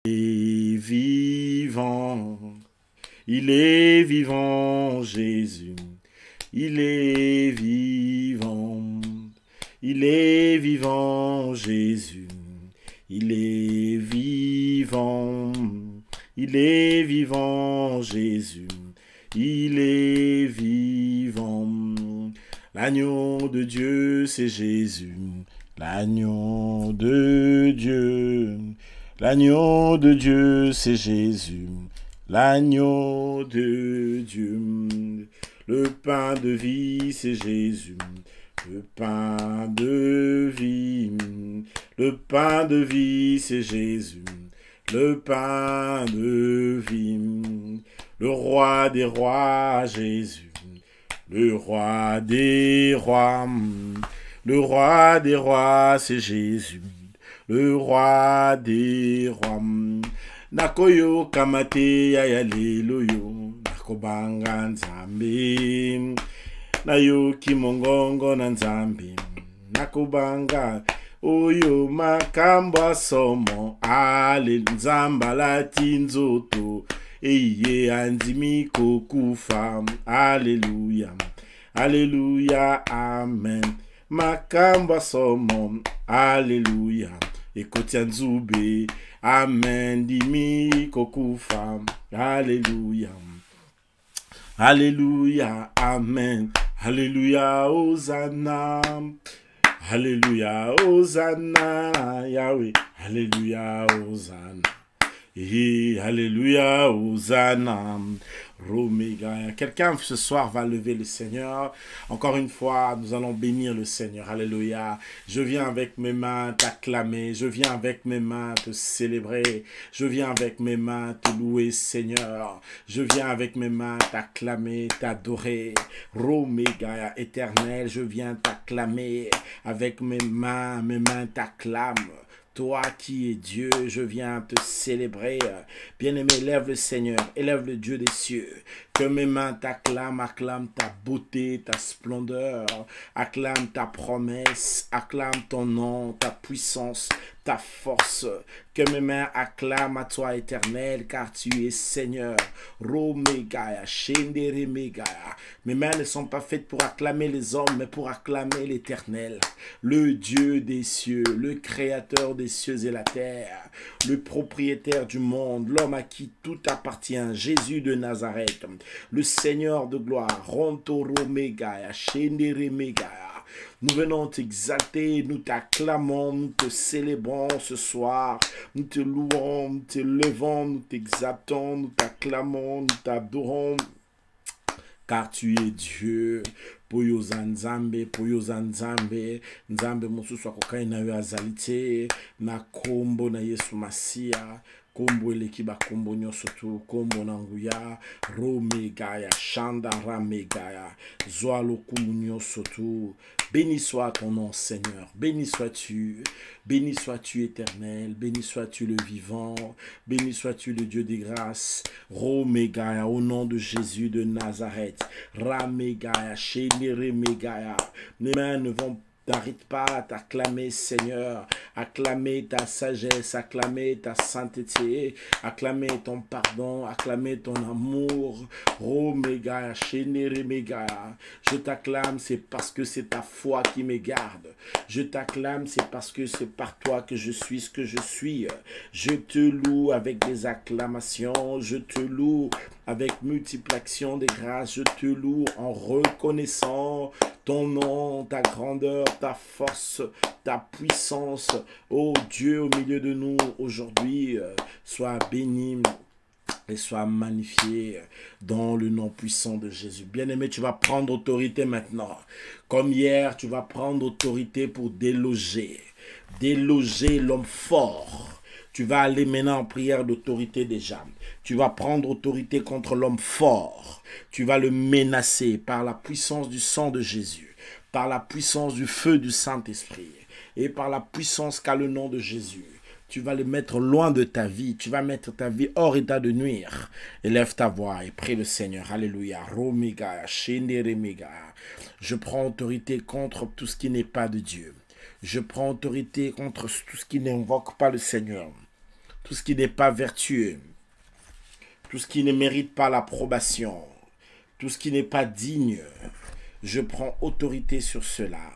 est vivant. Il est vivant, Jésus. Il est vivant. Il est vivant, Jésus. Il est vivant. Il est vivant, Jésus. Il est vivant. L'agneau de Dieu, c'est Jésus. L'agneau de Dieu. L'agneau de Dieu, c'est Jésus. L'agneau de Dieu. Le pain de vie, c'est Jésus. Le pain de vie. Le pain de vie, c'est Jésus. Le pain de vie. Le roi des rois, Jésus. Le roi des rois. Le roi des rois, c'est Jésus. Le roi des rois. Nakoyo kamate ya yaleluyo. Nakobanga nzambe. Nayo kimongongo na nzambe. Nakobanga oyo makamba somo. Ale nzamba lati nzoto. Eye andimi kokufa. Alléluia. Alléluia. Amen. Makamba somo. Alléluia. Ekotia nzube. Amen. Dimi kokufa. Alléluia. Alléluia. Amen. Alléluia. Hosanna. Alléluia. Hosanna. Yahweh. Alléluia. Hosanna. Et Alléluia, Hosanna, Roméga. Quelqu'un ce soir va lever le Seigneur. Encore une fois, nous allons bénir le Seigneur. Alléluia. Je viens avec mes mains t'acclamer. Je viens avec mes mains te célébrer. Je viens avec mes mains te louer, Seigneur. Je viens avec mes mains t'acclamer, t'adorer. Roméga, éternel, je viens t'acclamer. Avec mes mains t'acclament. Toi qui es Dieu, je viens te célébrer. Bien-aimé, élève le Seigneur, élève le Dieu des cieux. Que mes mains t'acclament, acclament ta beauté, ta splendeur, acclame ta promesse, acclame ton nom, ta puissance, ta force. Que mes mains acclament à toi, éternel, car tu es Seigneur. Romégaya, Shenderemégaya. Mes mains ne sont pas faites pour acclamer les hommes, mais pour acclamer l'Éternel, le Dieu des cieux, le Créateur des cieux et la terre, le propriétaire du monde, l'homme à qui tout appartient, Jésus de Nazareth, le Seigneur de gloire, Rontoromégaya, Shenderemégaya. Nous venons t'exalter, nous t'acclamons, nous te célébrons ce soir, nous te louons, nous te levons, nous t'exaltons, nous t'acclamons, nous t'adorons, car tu es Dieu. Poyoza nzambe, poyoza nzambe, nzambe mosusu akokai na yo azali na kombo na Yesu Masia. Kombo eleki ba kombo nyonso tu, kombo na nguya, Romégaya, Shanda Ramégaya, zwa lokumu nyonso tu. Béni soit ton nom, Seigneur. Béni sois-tu éternel. Béni sois-tu le vivant. Béni sois-tu le Dieu des grâces. Romégaya, au nom de Jésus de Nazareth. Ramégaya, Shenderemégaya. Mes mains ne t'arrête pas à t'acclamer, Seigneur. Acclamer ta sagesse, acclamer ta sainteté, acclamer ton pardon, acclamer ton amour. Oh, méga, chénéré, méga. Je t'acclame, c'est parce que c'est ta foi qui me garde. Je t'acclame, c'est parce que c'est par toi que je suis ce que je suis. Je te loue avec des acclamations. Je te loue avec multiplication des grâces. Je te loue en reconnaissant ton nom, ta grandeur, ta force, ta puissance. Oh Dieu, au milieu de nous aujourd'hui, sois béni et sois magnifié dans le nom puissant de Jésus. Bien-aimé, tu vas prendre autorité maintenant. Comme hier, tu vas prendre autorité pour déloger l'homme fort. Tu vas aller maintenant en prière d'autorité déjà. Tu vas prendre autorité contre l'homme fort. Tu vas le menacer par la puissance du sang de Jésus, par la puissance du feu du Saint-Esprit et par la puissance qu'a le nom de Jésus. Tu vas le mettre loin de ta vie. Tu vas mettre ta vie hors état de nuire. Élève ta voix et prie le Seigneur. Alléluia. Romega, Shenderemega. Je prends autorité contre tout ce qui n'est pas de Dieu. Je prends autorité contre tout ce qui n'invoque pas le Seigneur. tout ce qui n'est pas vertueux, tout ce qui ne mérite pas l'approbation, tout ce qui n'est pas digne. Je prends autorité sur cela,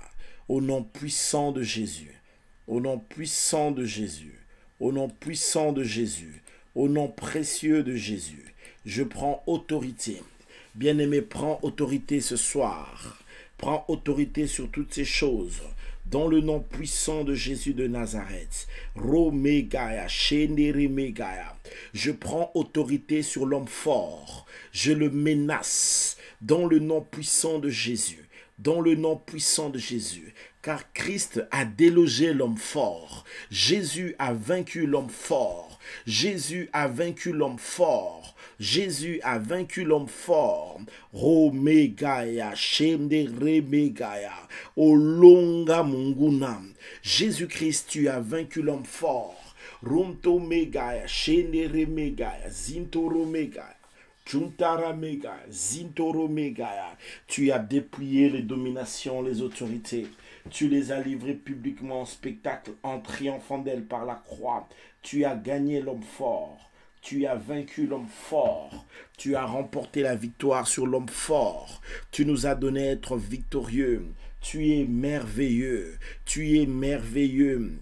au nom puissant de Jésus, au nom puissant de Jésus, au nom puissant de Jésus, au nom précieux de Jésus. Je prends autorité. Bien-aimé, prends autorité ce soir. Prends autorité sur toutes ces choses. Dans le nom puissant de Jésus de Nazareth. Romegaya, Shenderimegaya. Je prends autorité sur l'homme fort. Je le menace. Dans le nom puissant de Jésus. Dans le nom puissant de Jésus. Car Christ a délogé l'homme fort. Jésus a vaincu l'homme fort. Jésus a vaincu l'homme fort. Jésus a vaincu l'homme fort. Romegaya, Shenderemegaya, Olonga Mungunam. Jésus-Christ, tu as vaincu l'homme fort. Romto Megaya, Shenderemegaya, Zintoro Megaya. Chuntara Megaya, Zintoro Megaya. Tu as dépouillé les dominations, les autorités. Tu les as livrées publiquement en spectacle, en triomphant d'elles par la croix. Tu as gagné l'homme fort. Tu as vaincu l'homme fort. Tu as remporté la victoire sur l'homme fort. Tu nous as donné être victorieux. Tu es merveilleux. Tu es merveilleux.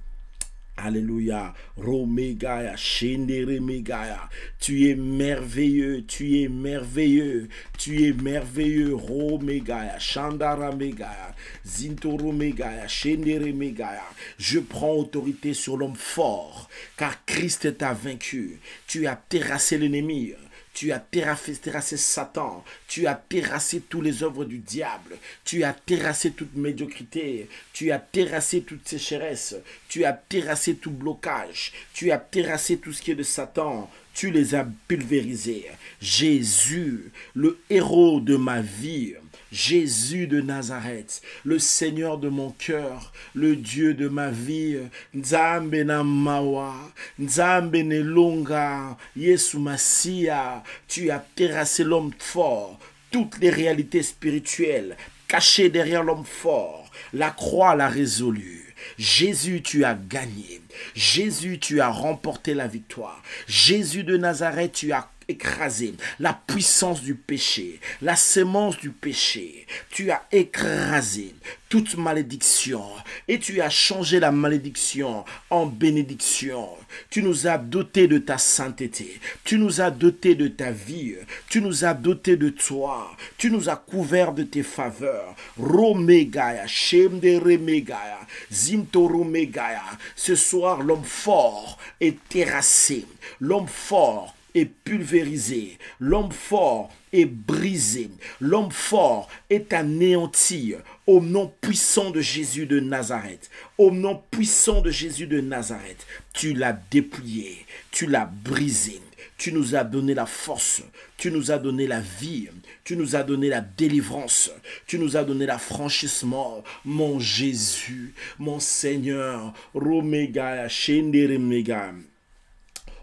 Alléluia. Romegaya, Shenderemegaya. Tu es merveilleux, tu es merveilleux, tu es merveilleux. Romegaya, Shandaramegaya, Zintoromegaya, Shenderemegaya. Je prends autorité sur l'homme fort, car Christ t'a vaincu. Tu as terrassé l'ennemi. Tu as terrassé Satan. Tu as terrassé toutes les œuvres du diable. Tu as terrassé toute médiocrité. Tu as terrassé toute sécheresse. Tu as terrassé tout blocage. Tu as terrassé tout ce qui est de Satan. Tu les as pulvérisés. Jésus, le héros de ma vie. Jésus de Nazareth, le Seigneur de mon cœur, le Dieu de ma vie, Nzambe na mawa, Nzambe ne longa, Yesu Masia, tu as terrassé l'homme fort, toutes les réalités spirituelles cachées derrière l'homme fort, la croix l'a résolu. Jésus, tu as gagné. Jésus, tu as remporté la victoire. Jésus de Nazareth, tu as écrasé la puissance du péché, la sémence du péché. Tu as écrasé toute malédiction et tu as changé la malédiction en bénédiction. Tu nous as dotés de ta sainteté, tu nous as dotés de ta vie, tu nous as dotés de toi, tu nous as couverts de tes faveurs. Romegaya, Shemderemegaya, Zimtoromegaya. Ce soir, l'homme fort est terrassé, l'homme fort est pulvérisé, l'homme fort est brisé, l'homme fort est anéanti au nom puissant de Jésus de Nazareth. Au nom puissant de Jésus de Nazareth, tu l'as dépouillé, tu l'as brisé, tu nous as donné la force, tu nous as donné la vie, tu nous as donné la délivrance, tu nous as donné l'affranchissement, mon Jésus, mon Seigneur. Romega, Shenderemega.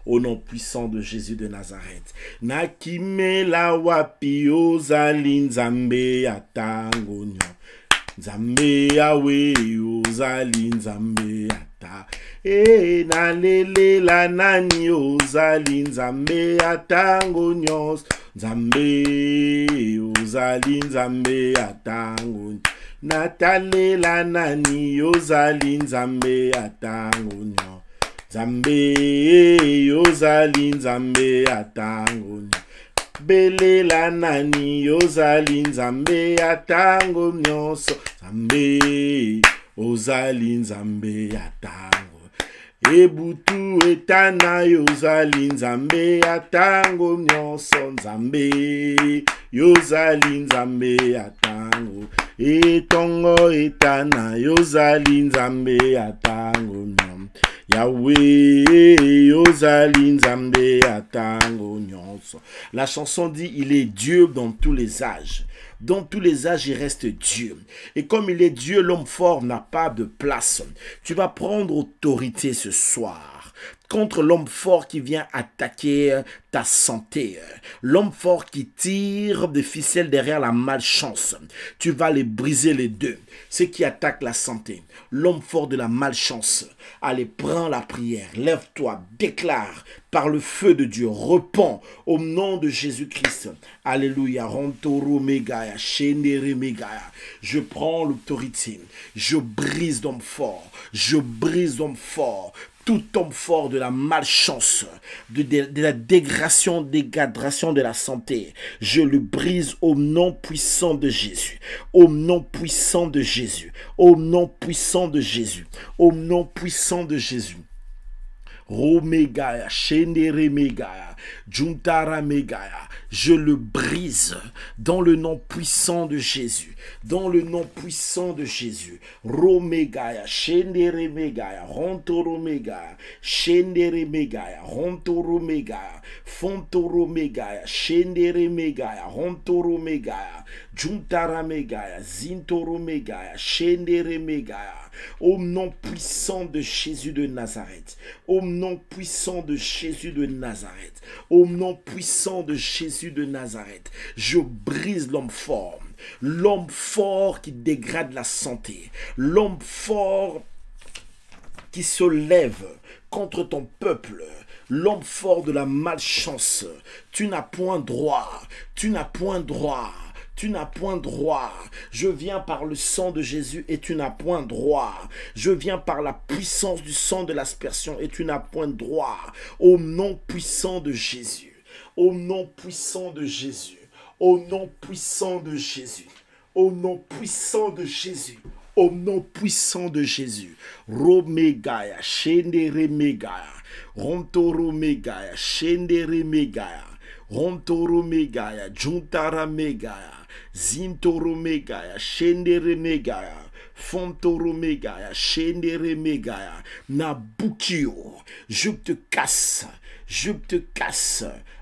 Au nom puissant de Jésus de Nazareth. Nakimela wapi ozali nzambe atango nyo. Nzambe yawe ozali nzambe ata. Nalela nani ozali nzambe atango nyos. Nzambe ozali nzambe atango nyo. Natalela nani ozali nzambe atango nyo. Nzambe yozali nzambe atango belela nani yozali nzambe atango nyonso. Nzambe ozali nzambe atango ebutu etana yozali nzambe atango nyonso. Nzambe yozali nzambe atango etongo etana yozali nzambe atango nyonso. Yahweh yozali nzambe atango nyonso. La chanson dit il est Dieu dans tous les âges. Dans tous les âges, il reste Dieu. Et comme il est Dieu, l'homme fort n'a pas de place. Tu vas prendre autorité ce soir. contre l'homme fort qui vient attaquer ta santé. L'homme fort qui tire des ficelles derrière la malchance. Tu vas les briser les deux. Ceux qui attaquent la santé. L'homme fort de la malchance. Allez, prends la prière. Lève-toi, déclare par le feu de Dieu. Repens au nom de Jésus-Christ. Alléluia. Je prends l'autorité. Je brise l'homme fort. Je brise l'homme fort. Tout homme fort de la malchance, de la dégradation de la santé, je le brise au nom puissant de Jésus. Au nom puissant de Jésus. Au nom puissant de Jésus. Au nom puissant de Jésus. Romegaya, Shendere Megaya, Juntara Megaya, je le brise dans le nom puissant de Jésus, dans le nom puissant de Jésus. Romegaya, Shendere Megaya, Rontoro Megaya, Shendere Megaya, Rontoro Megaya, Fontoro Megaya, Shendere Megaya, Rontoro Megaya, Juntara Megaya, Zintoro Megaya, Shendere Megaya. Au nom puissant de Jésus de Nazareth. Au nom puissant de Jésus de Nazareth. Au nom puissant de Jésus de Nazareth. Je brise l'homme fort. L'homme fort qui dégrade la santé. L'homme fort qui se lève contre ton peuple. L'homme fort de la malchance. Tu n'as point droit. Tu n'as point droit. Tu n'as point droit. Je viens par le sang de Jésus et tu n'as point droit. Je viens par la puissance du sang de l'aspersion et tu n'as point droit. Au nom puissant de Jésus. Au nom puissant de Jésus. Au nom puissant de Jésus. Au nom puissant de Jésus. Au nom puissant de Jésus. Romegaya, Shendere Megaya. Rontoro Megaya, Shendere Megaya. Rontoro Megaya, Juntara Megaya. Zintoro Megaya, Shendere Megaya, Fontoro Megaya, Shendere Megaya, Nabukio, je te casse,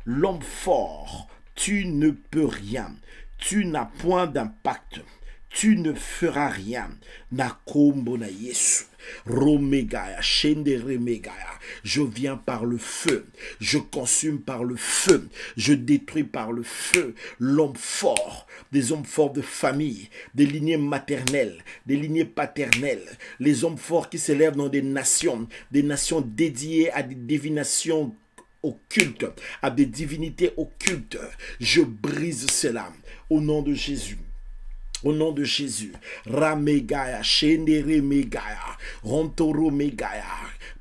l'homme fort, tu ne peux rien, tu n'as point d'impact, tu ne feras rien, Nakombo na Yesu. Romegaya, Shendere Megaya. Je viens par le feu. Je consume par le feu. Je détruis par le feu l'homme fort. Des hommes forts de famille. Des lignées maternelles. Des lignées paternelles. Les hommes forts qui s'élèvent dans des nations. Des nations dédiées à des divinations occultes. À des divinités occultes. Je brise cela. Au nom de Jésus. Au nom de Jésus, Ramegaya, Shendere Megaya, Rontoro Megaya,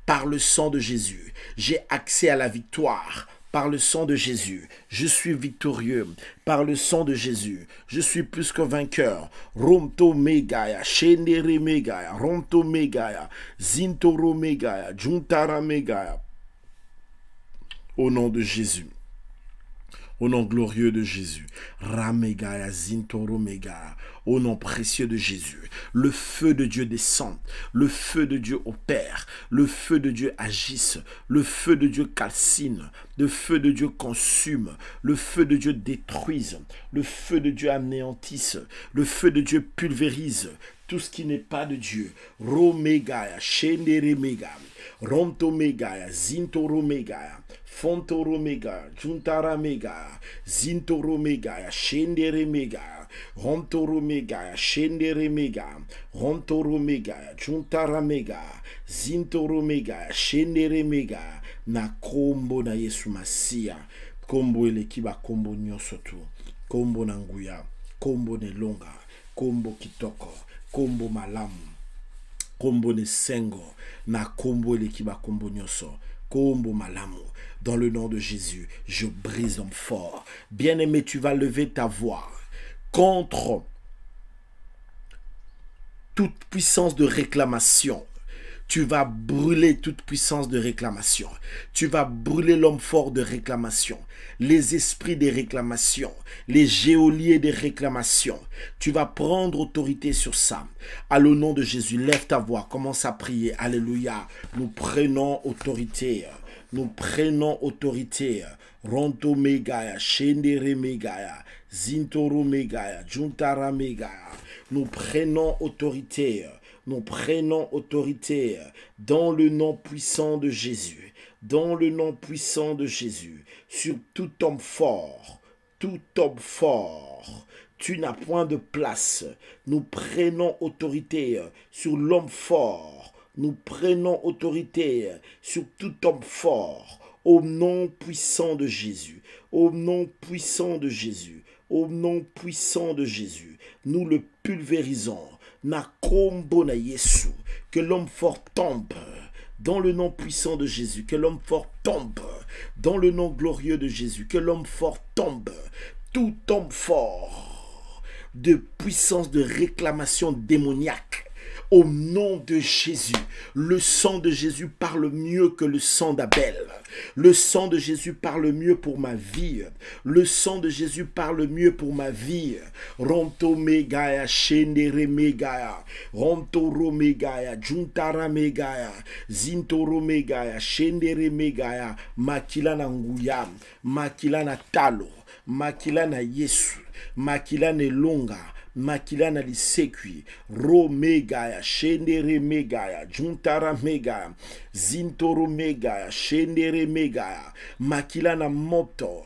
par le sang de Jésus, j'ai accès à la victoire. Par le sang de Jésus, je suis victorieux. Par le sang de Jésus, je suis plus que vainqueur. Ronto Megaya, Shendere Megaya, Ronto Megaya, Zintoro Megaya, Juntara Megaya. Au nom de Jésus. Au nom glorieux de Jésus. Ramegaya, Zintoro Megaya. Au nom précieux de Jésus. Le feu de Dieu descend. Le feu de Dieu opère. Le feu de Dieu agisse. Le feu de Dieu calcine. Le feu de Dieu consume. Le feu de Dieu détruise. Le feu de Dieu anéantisse. Le feu de Dieu pulvérise tout ce qui n'est pas de Dieu. Romegaya, Shendere Megaya. Ronto Megaya, Zintoro Megaya. Fontoro Megaya, Juntara Megaya, Zintoro Megaya, Shendere Megaya, Rontoro Megaya, Shendere Megaya, Rontoro Megaya, Juntara Megaya, Zintoro Megaya, Shendere Megaya, na kombo na Yesu Masia, kombo elekiba kombo nyosotu, kombo na nguya, kombo ne longa, kombo kitoko, kombo malamu, kombo ne sengo, na kombo elekiba kombo nyoso, kombo malamu. Dans le nom de Jésus, je brise l'homme fort. Bien-aimé, tu vas lever ta voix contre toute puissance de réclamation. Tu vas brûler toute puissance de réclamation. Tu vas brûler l'homme fort de réclamation. Les esprits des réclamations. Les geôliers des réclamations. Tu vas prendre autorité sur ça. À le nom de Jésus, lève ta voix. Commence à prier. Alléluia. Nous prenons autorité. Nous prenons autorité. Ronto Megaya, Shendere Megaya, Zintoro Megaya, Juntara Megaya. Nous prenons autorité. Nous prenons autorité dans le nom puissant de Jésus. dans le nom puissant de Jésus, sur tout homme fort, tout homme fort. Tu n'as point de place. Nous prenons autorité sur l'homme fort. Nous prenons autorité sur tout homme fort. Au nom puissant de Jésus. Au nom puissant de Jésus. Au nom puissant de Jésus. Nous le pulvérisons. Nakombo na Yesu. Que l'homme fort tombe. Dans le nom puissant de Jésus. Que l'homme fort tombe. Dans le nom glorieux de Jésus. Que l'homme fort tombe. Tout homme fort de puissance de réclamation démoniaque. Au nom de Jésus, le sang de Jésus parle mieux que le sang d'Abel. Le sang de Jésus parle mieux pour ma vie. Le sang de Jésus parle mieux pour ma vie. Ronto megaya, shendere megaya, rontoro megaya, juntara megaya, zintoro megaya, shendere megaya, makilana nguya, makilana talo, makilana Yesu, makilana longa, makilana lisekwi, ro megaya, shendere megaya, juntara megaya, zintoro megaya, shendere megaya, makilana moto,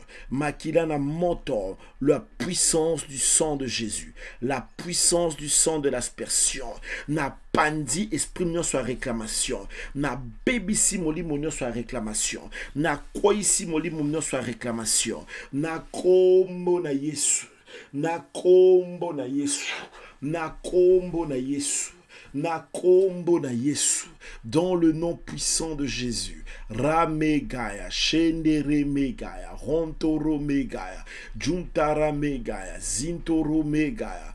la puissance du sang de Jésus, la puissance du sang de l'aspersion, na pandi esprit mignon soit réclamation, na baby si moli mignon soit réclamation, na koi si moli mignon soit réclamation, na kombo na Yesu. Nakombo na Yesu, nakombo na Yesu, nakombo na Yesu, dans le nom puissant de Jésus. Ramegaya, shendere megaya, rontoro megaya, juntara megaya, zintoro megaya,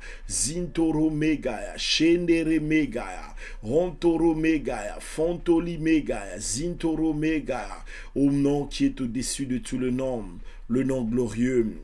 shendere megaya, rontoro megaya, fontoli megaya, zintoro megaya, au nom qui est au-dessus de tout le nom glorieux,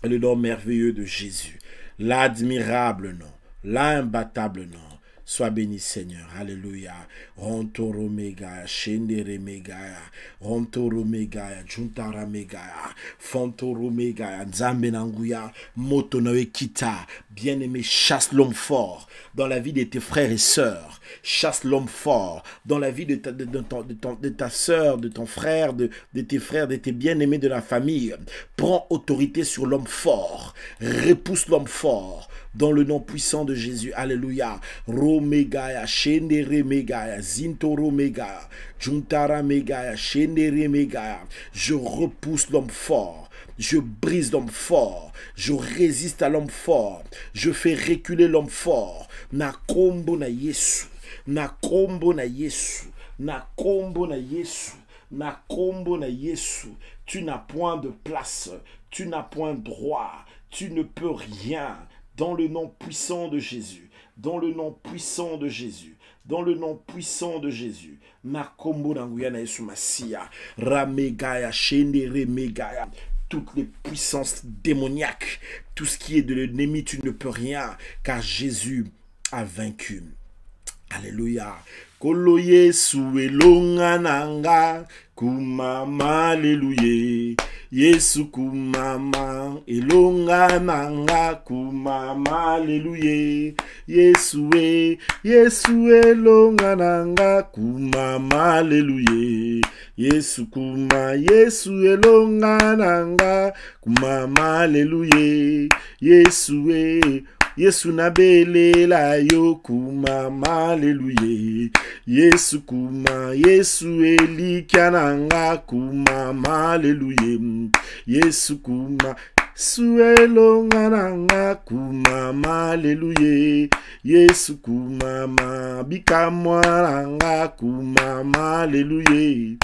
le nom merveilleux de Jésus, l'admirable nom, l'imbattable nom. Sois béni, Seigneur. Alléluia. Rontoro megaya, shendere megaya, rontoro megaya, juntara megaya, fontoro megaya, nzambe nanguya, moto noe kita. Bien-aimé, chasse l'homme fort dans la vie de tes frères et sœurs. Chasse l'homme fort dans la vie de ta sœur, de ton frère, de tes frères, de tes bien-aimés de la famille. Prends autorité sur l'homme fort. Repousse l'homme fort. Dans le nom puissant de Jésus, alléluia. Romegaya, shendere megaya, zintoro megaya, juntara megaya, shendere megaya. Je repousse l'homme fort. Je brise l'homme fort. Je résiste à l'homme fort. Je fais reculer l'homme fort. Nakombo na Yesu. Nakombo na Yesu. Nakombo na Yesu. Nakombo na Yesu. Tu n'as point de place. Tu n'as point de droit. Tu ne peux rien. Dans le nom puissant de Jésus, dans le nom puissant de Jésus, dans le nom puissant de Jésus, Nakombo Nanguyana Yesu Masia, Ramegaya, Shendere Megaya, toutes les puissances démoniaques, tout ce qui est de l'ennemi, tu ne peux rien, car Jésus a vaincu. Alléluia. Kolo Yesu elonga nanga kumama alléluia. Yesu kumama elonga nanga kumama alléluia. Yesu elonga nanga kumama alléluia. Yesu elonga nanga kumama alléluia. Yesu nabelela yo kumama alléluia. Yesu elikananga kumama alléluia. Yesu elonga nanga kumama alléluia. Yesu bikamwananga kumama alléluia.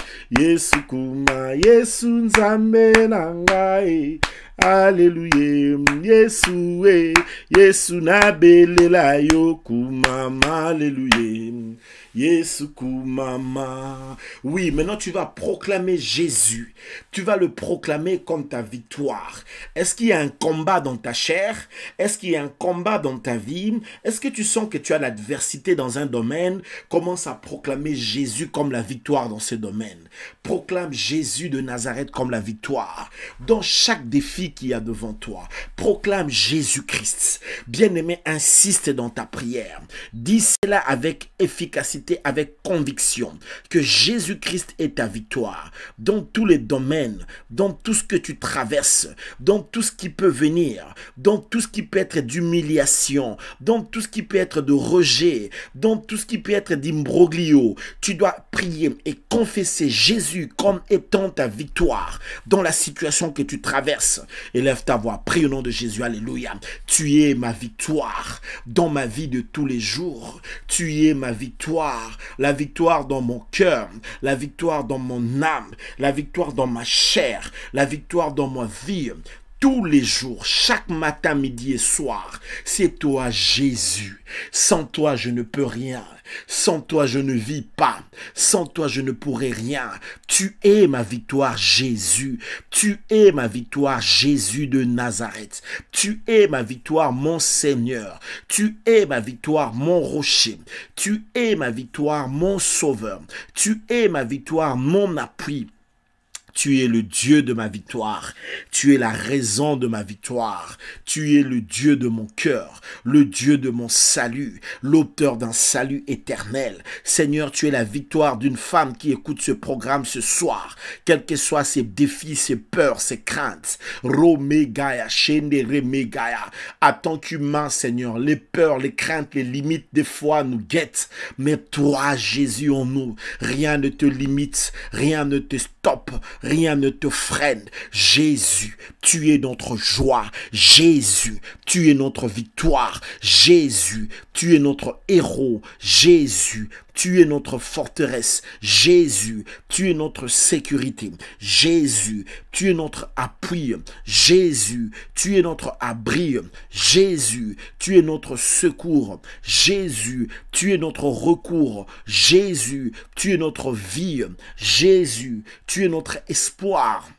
Yesu nzambe nanga alléluia. Yesu nabelela yo kumama alléluia. Yesu kumama. Oui, maintenant tu vas proclamer Jésus. Tu vas le proclamer comme ta victoire. Est-ce qu'il y a un combat dans ta chair? Est-ce qu'il y a un combat dans ta vie? Est-ce que tu sens que tu as l'adversité dans un domaine? Commence à proclamer Jésus comme la victoire dans ce domaine. Proclame Jésus de Nazareth comme la victoire. Dans chaque défi qu'il y a devant toi, proclame Jésus-Christ. Bien-aimé, insiste dans ta prière. Dis cela avec efficacité capacité, avec conviction que Jésus-Christ est ta victoire dans tous les domaines, dans tout ce que tu traverses, dans tout ce qui peut venir, dans tout ce qui peut être d'humiliation, dans tout ce qui peut être de rejet, dans tout ce qui peut être d'imbroglio. Tu dois prier et confesser Jésus comme étant ta victoire dans la situation que tu traverses. Élève ta voix, prie au nom de Jésus, alléluia. Tu es ma victoire dans ma vie de tous les jours. Tu es ma victoire, la victoire dans mon cœur, la victoire dans mon âme, la victoire dans ma chair, la victoire dans ma vie. Tous les jours, chaque matin, midi et soir, c'est toi Jésus. Sans toi, je ne peux rien. Sans toi, je ne vis pas. Sans toi, je ne pourrai rien. Tu es ma victoire, Jésus. Tu es ma victoire, Jésus de Nazareth. Tu es ma victoire, mon Seigneur. Tu es ma victoire, mon rocher. Tu es ma victoire, mon sauveur. Tu es ma victoire, mon appui. Tu es le Dieu de ma victoire. Tu es la raison de ma victoire. Tu es le Dieu de mon cœur, le Dieu de mon salut, l'auteur d'un salut éternel. Seigneur, tu es la victoire d'une femme qui écoute ce programme ce soir, quels que soient ses défis, ses peurs, ses craintes. Romegaya, Shendere Megaya. À tant qu'humain, Seigneur, les peurs, les craintes, les limites, des fois nous guettent. Mais toi, Jésus, en nous, rien ne te limite, rien ne te stoppe. Rien ne te freine. Jésus, tu es notre joie. Jésus, tu es notre victoire. Jésus, tu es notre héros. Jésus, tu es notre forteresse. Jésus, tu es notre sécurité. Jésus, tu es notre appui. Jésus, tu es notre abri. Jésus, tu es notre secours. Jésus, tu es notre recours. Jésus, tu es notre vie. Jésus, tu es notre espoir.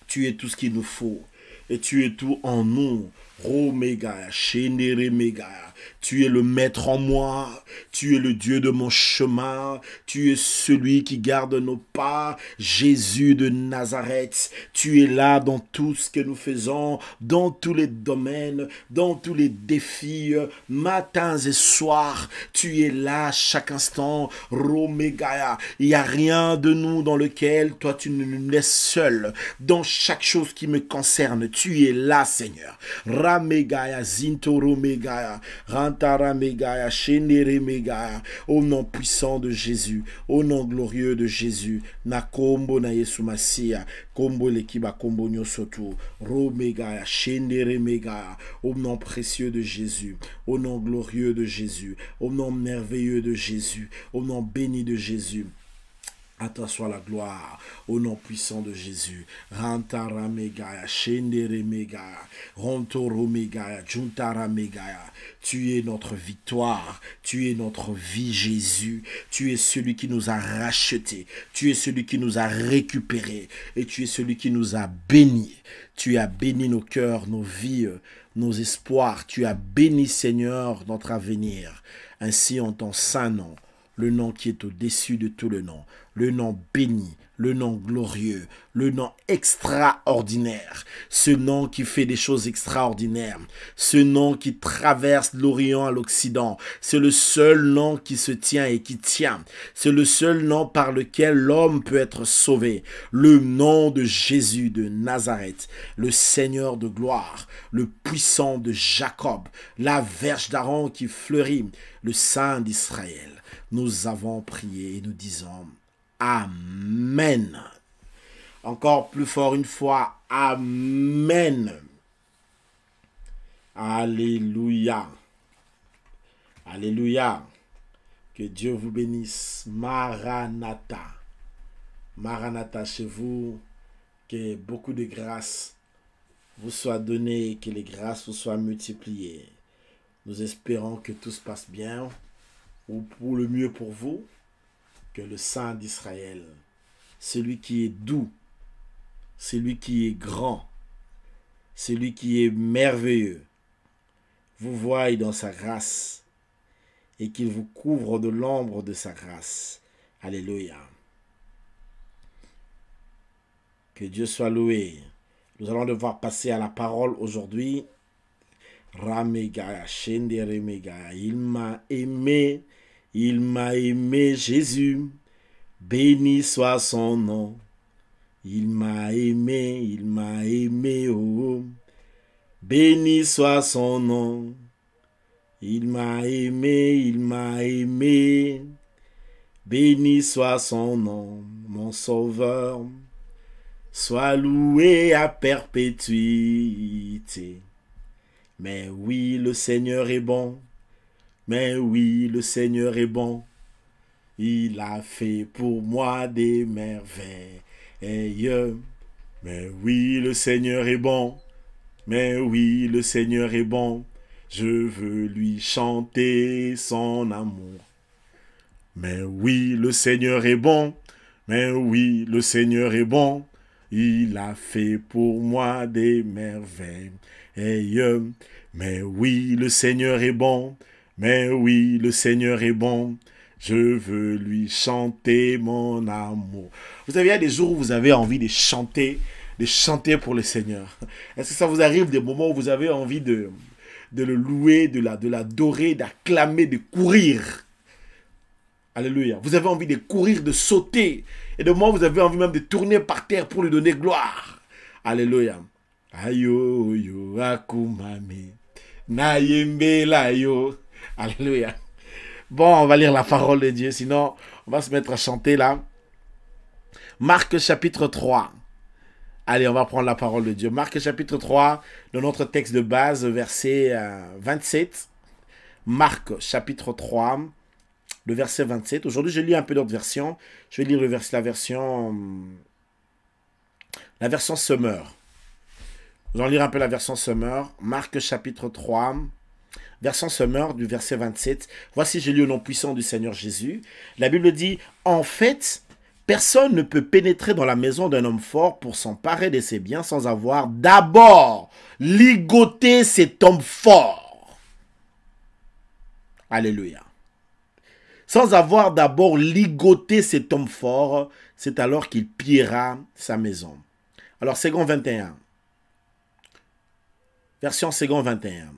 Tu es tout ce qu'il nous faut. Et tu es tout en nous. Romega, Shendere Mega. Tu es le maître en moi, tu es le Dieu de mon chemin, tu es celui qui garde nos pas, Jésus de Nazareth. Tu es là dans tout ce que nous faisons, dans tous les domaines, dans tous les défis, matins et soirs. Tu es là chaque instant, Romegaya. Il n'y a rien de nous dans lequel toi tu nous laisses seuls. Dans chaque chose qui me concerne, tu es là, Seigneur. Ramegaya, Zintoro Megaya. Rantara Megaya, Shendere Megaya, au nom puissant de Jésus, au nom glorieux de Jésus, Nakombo na Yesu Masia, Kombo lekiba kombo nyosotu, Ro Megaya, Shendere Megaya, au nom précieux de Jésus, au nom glorieux de Jésus, au nom merveilleux de Jésus, au nom béni de Jésus. À toi soit la gloire, au nom puissant de Jésus. Rantara Megaya, Shendere Megaya, Rontoro Megaya, Juntara Megaya. Tu es notre victoire, tu es notre vie, Jésus. Tu es celui qui nous a rachetés, tu es celui qui nous a récupérés et tu es celui qui nous a bénis. Tu as béni nos cœurs, nos vies, nos espoirs. Tu as béni, Seigneur, notre avenir. Ainsi en ton saint nom, le nom qui est au-dessus de tout le nom, le nom béni, le nom glorieux, le nom extraordinaire, ce nom qui fait des choses extraordinaires, ce nom qui traverse l'Orient à l'Occident. C'est le seul nom qui se tient et qui tient. C'est le seul nom par lequel l'homme peut être sauvé. Le nom de Jésus de Nazareth, le Seigneur de gloire, le puissant de Jacob, la verge d'Aaron qui fleurit, le Saint d'Israël. Nous avons prié et nous disons Amen. Encore plus fort une fois, Amen. Alléluia. Alléluia. Que Dieu vous bénisse. Maranatha. Maranatha chez vous. Que beaucoup de grâce vous soit donnée, que les grâces vous soient multipliées. Nous espérons que tout se passe bien ou pour le mieux pour vous, que le Saint d'Israël, celui qui est doux, celui qui est grand, celui qui est merveilleux, vous voie dans sa grâce et qu'il vous couvre de l'ombre de sa grâce. Alléluia. Que Dieu soit loué. Nous allons devoir passer à la parole aujourd'hui. Ramegaya, Shendere Megaya. Il m'a aimé Il m'a aimé, Jésus, béni soit son nom. Il m'a aimé, oh. Béni soit son nom. Il m'a aimé. Béni soit son nom, mon sauveur. Sois loué à perpétuité. Mais oui, le Seigneur est bon. Mais oui, le Seigneur est bon. Il a fait pour moi des merveilles. Mais oui, le Seigneur est bon. Mais oui, le Seigneur est bon. Je veux lui chanter son amour. Mais oui, le Seigneur est bon. Mais oui, le Seigneur est bon. Il a fait pour moi des merveilles. Mais oui, le Seigneur est bon. Mais oui, le Seigneur est bon. Je veux lui chanter mon amour. Vous savez, il y a des jours où vous avez envie de chanter pour le Seigneur. Est-ce que ça vous arrive des moments où vous avez envie de le louer, de l'adorer, d'acclamer, de courir? Alléluia. Vous avez envie de courir, de sauter. Et de moments, vous avez envie même de tourner par terre pour lui donner gloire. Alléluia. Ayo, yo, akumame. Nayembe la yo. Alléluia. Bon, on va lire la parole de Dieu, sinon on va se mettre à chanter là. Marc chapitre 3. Allez, on va prendre la parole de Dieu. Marc chapitre 3, dans notre texte de base, verset 27. Marc chapitre 3, le verset 27. Aujourd'hui, je lis un peu d'autres versions. Je vais lire la version Summer. Je vais lire un peu la version Summer. Marc chapitre 3, version Summer du verset 27. Voici, je lis au nom puissant du Seigneur Jésus. La Bible dit, en fait, personne ne peut pénétrer dans la maison d'un homme fort pour s'emparer de ses biens sans avoir d'abord ligoté cet homme fort. Alléluia. Sans avoir d'abord ligoté cet homme fort, c'est alors qu'il pillera sa maison. Alors, second 21. Version second 21.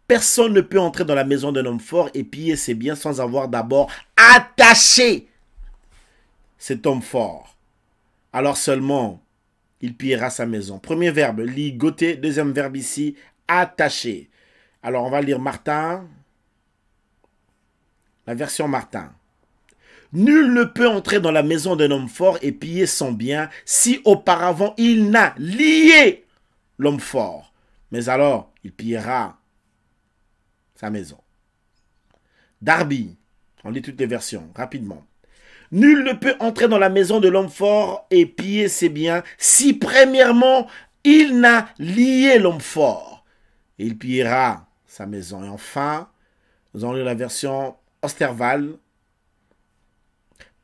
Personne ne peut entrer dans la maison d'un homme fort et piller ses biens sans avoir d'abord attaché cet homme fort. Alors seulement, il pillera sa maison. Premier verbe, ligoter. Deuxième verbe ici, attacher. Alors, on va lire Martin. La version Martin. Nul ne peut entrer dans la maison d'un homme fort et piller son bien si auparavant il n'a lié l'homme fort. Mais alors, il pillera sa maison. Darby, on lit toutes les versions, rapidement. Nul ne peut entrer dans la maison de l'homme fort et piller ses biens si premièrement il n'a lié l'homme fort. Et il pillera sa maison. Et enfin, nous allons lire la version Osterval.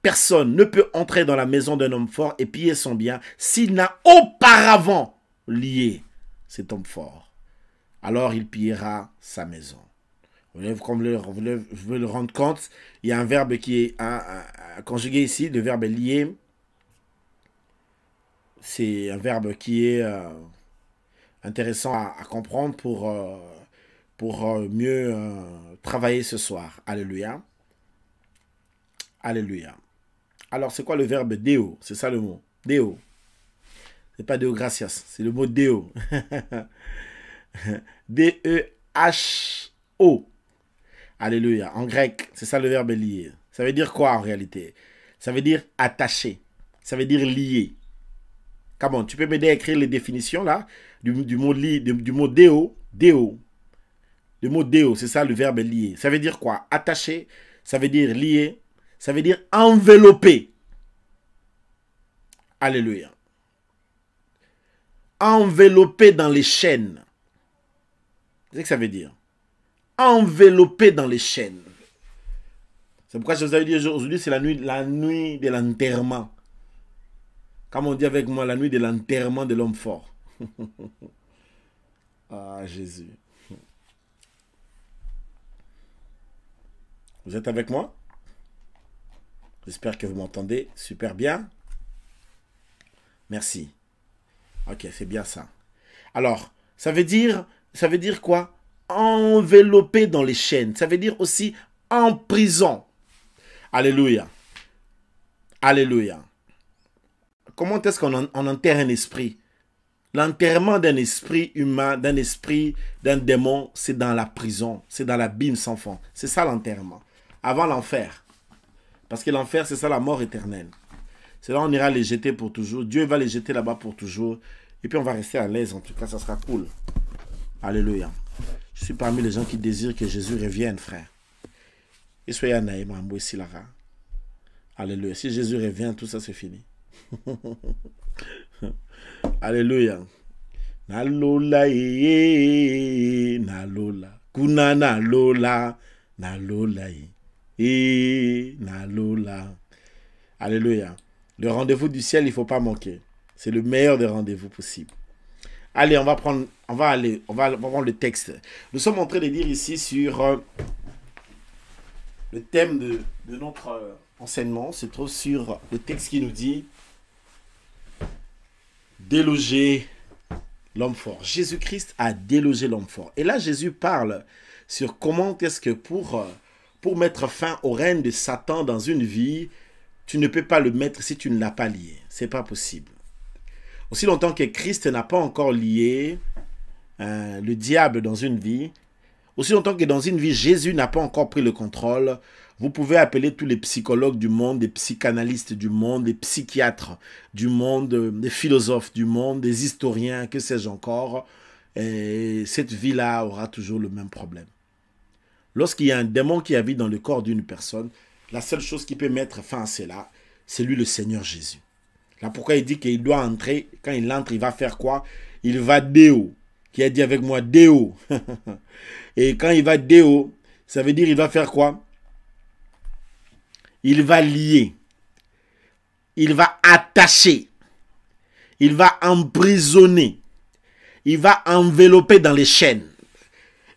Personne ne peut entrer dans la maison d'un homme fort et piller son bien s'il n'a auparavant lié cet homme fort. Alors il pillera sa maison. Comme vous voulez le rendre compte, il y a un verbe qui est conjugué ici, le verbe lié. C'est un verbe qui est intéressant à comprendre pour mieux travailler ce soir. Alléluia. Alléluia. Alors, c'est quoi le verbe Deo? C'est ça le mot. Deo. C'est pas Deo gracias, c'est le mot Deo. D-E-H-O. Alléluia. En grec, c'est ça le verbe lié. Ça veut dire quoi en réalité? Ça veut dire attaché. Ça veut dire lié. Comment? Tu peux m'aider à écrire les définitions là du mot Deo. Deo. Le mot Deo, c'est ça le verbe lié. Ça veut dire quoi? Attaché. Ça veut dire lié. Ça veut dire envelopper. Alléluia. Envelopper dans les chaînes. C'est ce que ça veut dire. Enveloppé dans les chaînes. C'est pourquoi je vous avais dit aujourd'hui, c'est la nuit de l'enterrement. Comme on dit avec moi, la nuit de l'enterrement de l'homme fort. Ah, Jésus. Vous êtes avec moi? J'espère que vous m'entendez super bien. Merci. Ok, c'est bien ça. Alors, ça veut dire quoi? Enveloppé dans les chaînes. Ça veut dire aussi en prison. Alléluia. Alléluia. Comment est-ce qu'on enterre un esprit? L'enterrement d'un esprit humain, d'un démon, c'est dans la prison, c'est dans l'abîme sans fond. C'est ça l'enterrement. Avant l'enfer. Parce que l'enfer, c'est ça la mort éternelle. C'est là on ira les jeter pour toujours. Dieu va les jeter là-bas pour toujours. Et puis on va rester à l'aise, en tout cas, ça sera cool. Alléluia. Je suis parmi les gens qui désirent que Jésus revienne, frère. Et soyez naïma, ici là. Alléluia. Si Jésus revient, tout ça c'est fini. Alléluia. Nalola nalola. Kuna nalola. Nalola nalola. Alléluia. Le rendez-vous du ciel, il ne faut pas manquer. C'est le meilleur des rendez-vous possibles. Allez, on va prendre le texte. Nous sommes en train de dire ici sur le thème de notre enseignement. C'est trop sur le texte qui nous dit déloger l'homme fort. Jésus-Christ a délogé l'homme fort. Et là, Jésus parle sur comment est-ce que pour mettre fin au règne de Satan dans une vie, tu ne peux pas le mettre si tu ne l'as pas lié. Ce n'est pas possible. Aussi longtemps que Christ n'a pas encore lié le diable dans une vie, aussi longtemps que dans une vie, Jésus n'a pas encore pris le contrôle, vous pouvez appeler tous les psychologues du monde, des psychanalystes du monde, des psychiatres du monde, des philosophes du monde, des historiens, que sais-je encore. Et cette vie-là aura toujours le même problème. Lorsqu'il y a un démon qui habite dans le corps d'une personne, la seule chose qui peut mettre fin à cela, c'est lui le Seigneur Jésus. Là pourquoi il dit qu'il doit entrer. Quand il entre, il va faire quoi? Il va Déo. Qui a dit avec moi Déo. Et quand il va Déo, ça veut dire il va faire quoi? Il va lier. Il va attacher. Il va emprisonner. Il va envelopper dans les chaînes.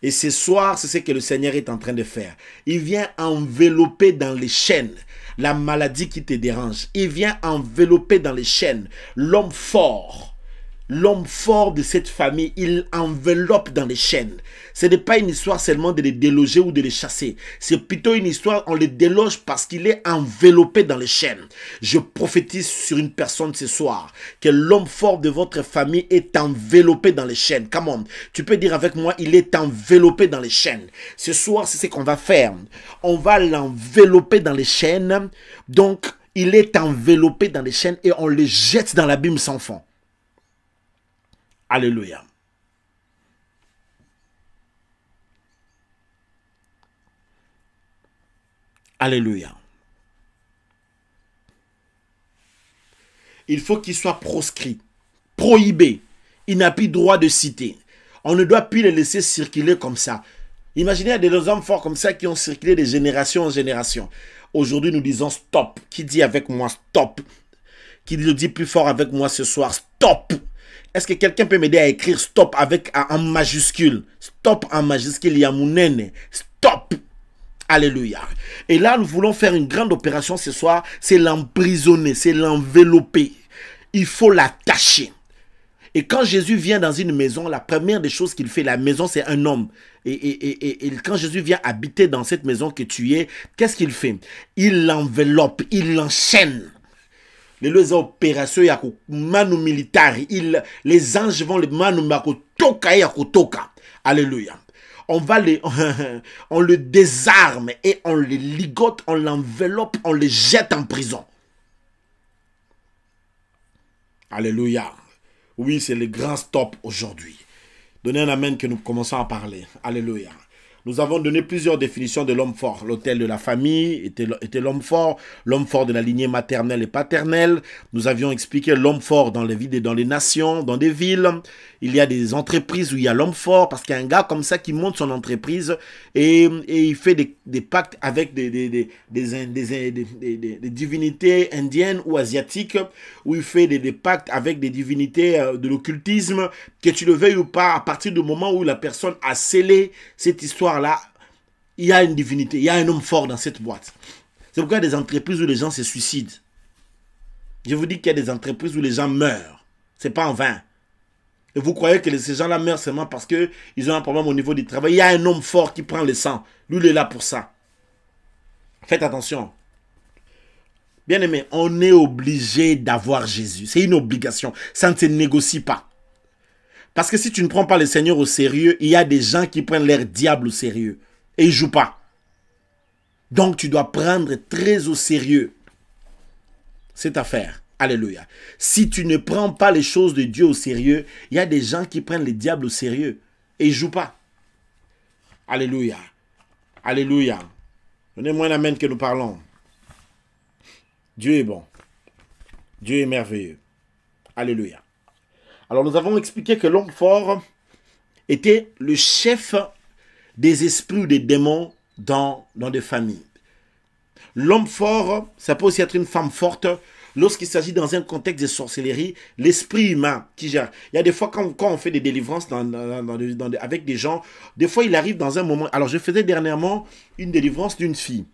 Et ce soir, c'est ce que le Seigneur est en train de faire. Il vient envelopper dans les chaînes la maladie qui te dérange. Il vient envelopper dans les chaînes l'homme fort. L'homme fort de cette famille, il enveloppe dans les chaînes. Ce n'est pas une histoire seulement de les déloger ou de les chasser. C'est plutôt une histoire, on les déloge parce qu'il est enveloppé dans les chaînes. Je prophétise sur une personne ce soir, que l'homme fort de votre famille est enveloppé dans les chaînes. Come on, tu peux dire avec moi, il est enveloppé dans les chaînes. Ce soir, c'est ce qu'on va faire. On va l'envelopper dans les chaînes. Donc, il est enveloppé dans les chaînes et on le jette dans l'abîme sans fond. Alléluia. Alléluia. Il faut qu'il soit proscrit, prohibé. Il n'a plus droit de citer. On ne doit plus le laisser circuler comme ça. Imaginez des hommes forts comme ça qui ont circulé de génération en génération. Aujourd'hui, nous disons stop. Qui dit avec moi stop? Qui le dit plus fort avec moi ce soir? Stop. Est-ce que quelqu'un peut m'aider à écrire stop avec en majuscule? Stop en majuscule, Yamounene. Stop. Alléluia. Et là, nous voulons faire une grande opération ce soir. C'est l'emprisonner, c'est l'envelopper. Il faut l'attacher. Et quand Jésus vient dans une maison, la première des choses qu'il fait, la maison, c'est un homme. Et quand Jésus vient habiter dans cette maison que tu es, qu'est-ce qu'il fait? Il l'enveloppe, il l'enchaîne. Les opérations ya ko manu militari, les anges vont les manu mako toka ya ko toka. Alléluia. On le désarme et on le ligote, on l'enveloppe, on le jette en prison. Alléluia. Oui, c'est le grand stop aujourd'hui. Donnez un amen que nous commençons à parler. Alléluia. Nous avons donné plusieurs définitions de l'homme fort. L'autel de la famille était l'homme fort de la lignée maternelle et paternelle. Nous avions expliqué l'homme fort dans les villes et dans les nations, dans des villes. Il y a des entreprises où il y a l'homme fort parce qu'il y a un gars comme ça qui monte son entreprise et il fait des pactes avec des divinités indiennes ou asiatiques, où il fait des pactes avec des divinités de l'occultisme, que tu le veuilles ou pas, à partir du moment où la personne a scellé cette histoire-là, il y a une divinité, il y a un homme fort dans cette boîte. C'est pourquoi il y a des entreprises où les gens se suicident. Je vous dis qu'il y a des entreprises où les gens meurent. Ce n'est pas en vain. Et vous croyez que ces gens-là meurent seulement parce qu'ils ont un problème au niveau du travail. Il y a un homme fort qui prend le sang. Lui, il est là pour ça. Faites attention. Bien aimé, on est obligé d'avoir Jésus. C'est une obligation. Ça ne se négocie pas. Parce que si tu ne prends pas le Seigneur au sérieux, il y a des gens qui prennent leur diable au sérieux. Et ils ne jouent pas. Donc tu dois prendre très au sérieux cette affaire. Alléluia. Si tu ne prends pas les choses de Dieu au sérieux, il y a des gens qui prennent le diable au sérieux. Et ils ne jouent pas. Alléluia. Alléluia. Donnez-moi un amen que nous parlons. Dieu est bon. Dieu est merveilleux. Alléluia. Alors nous avons expliqué que l'homme fort était le chef des esprits ou des démons dans des familles. L'homme fort, ça peut aussi être une femme forte lorsqu'il s'agit dans un contexte de sorcellerie, l'esprit humain qui gère. Il y a des fois quand on fait des délivrances avec des gens, des fois il arrive dans un moment. Alors je faisais dernièrement une délivrance d'une fille.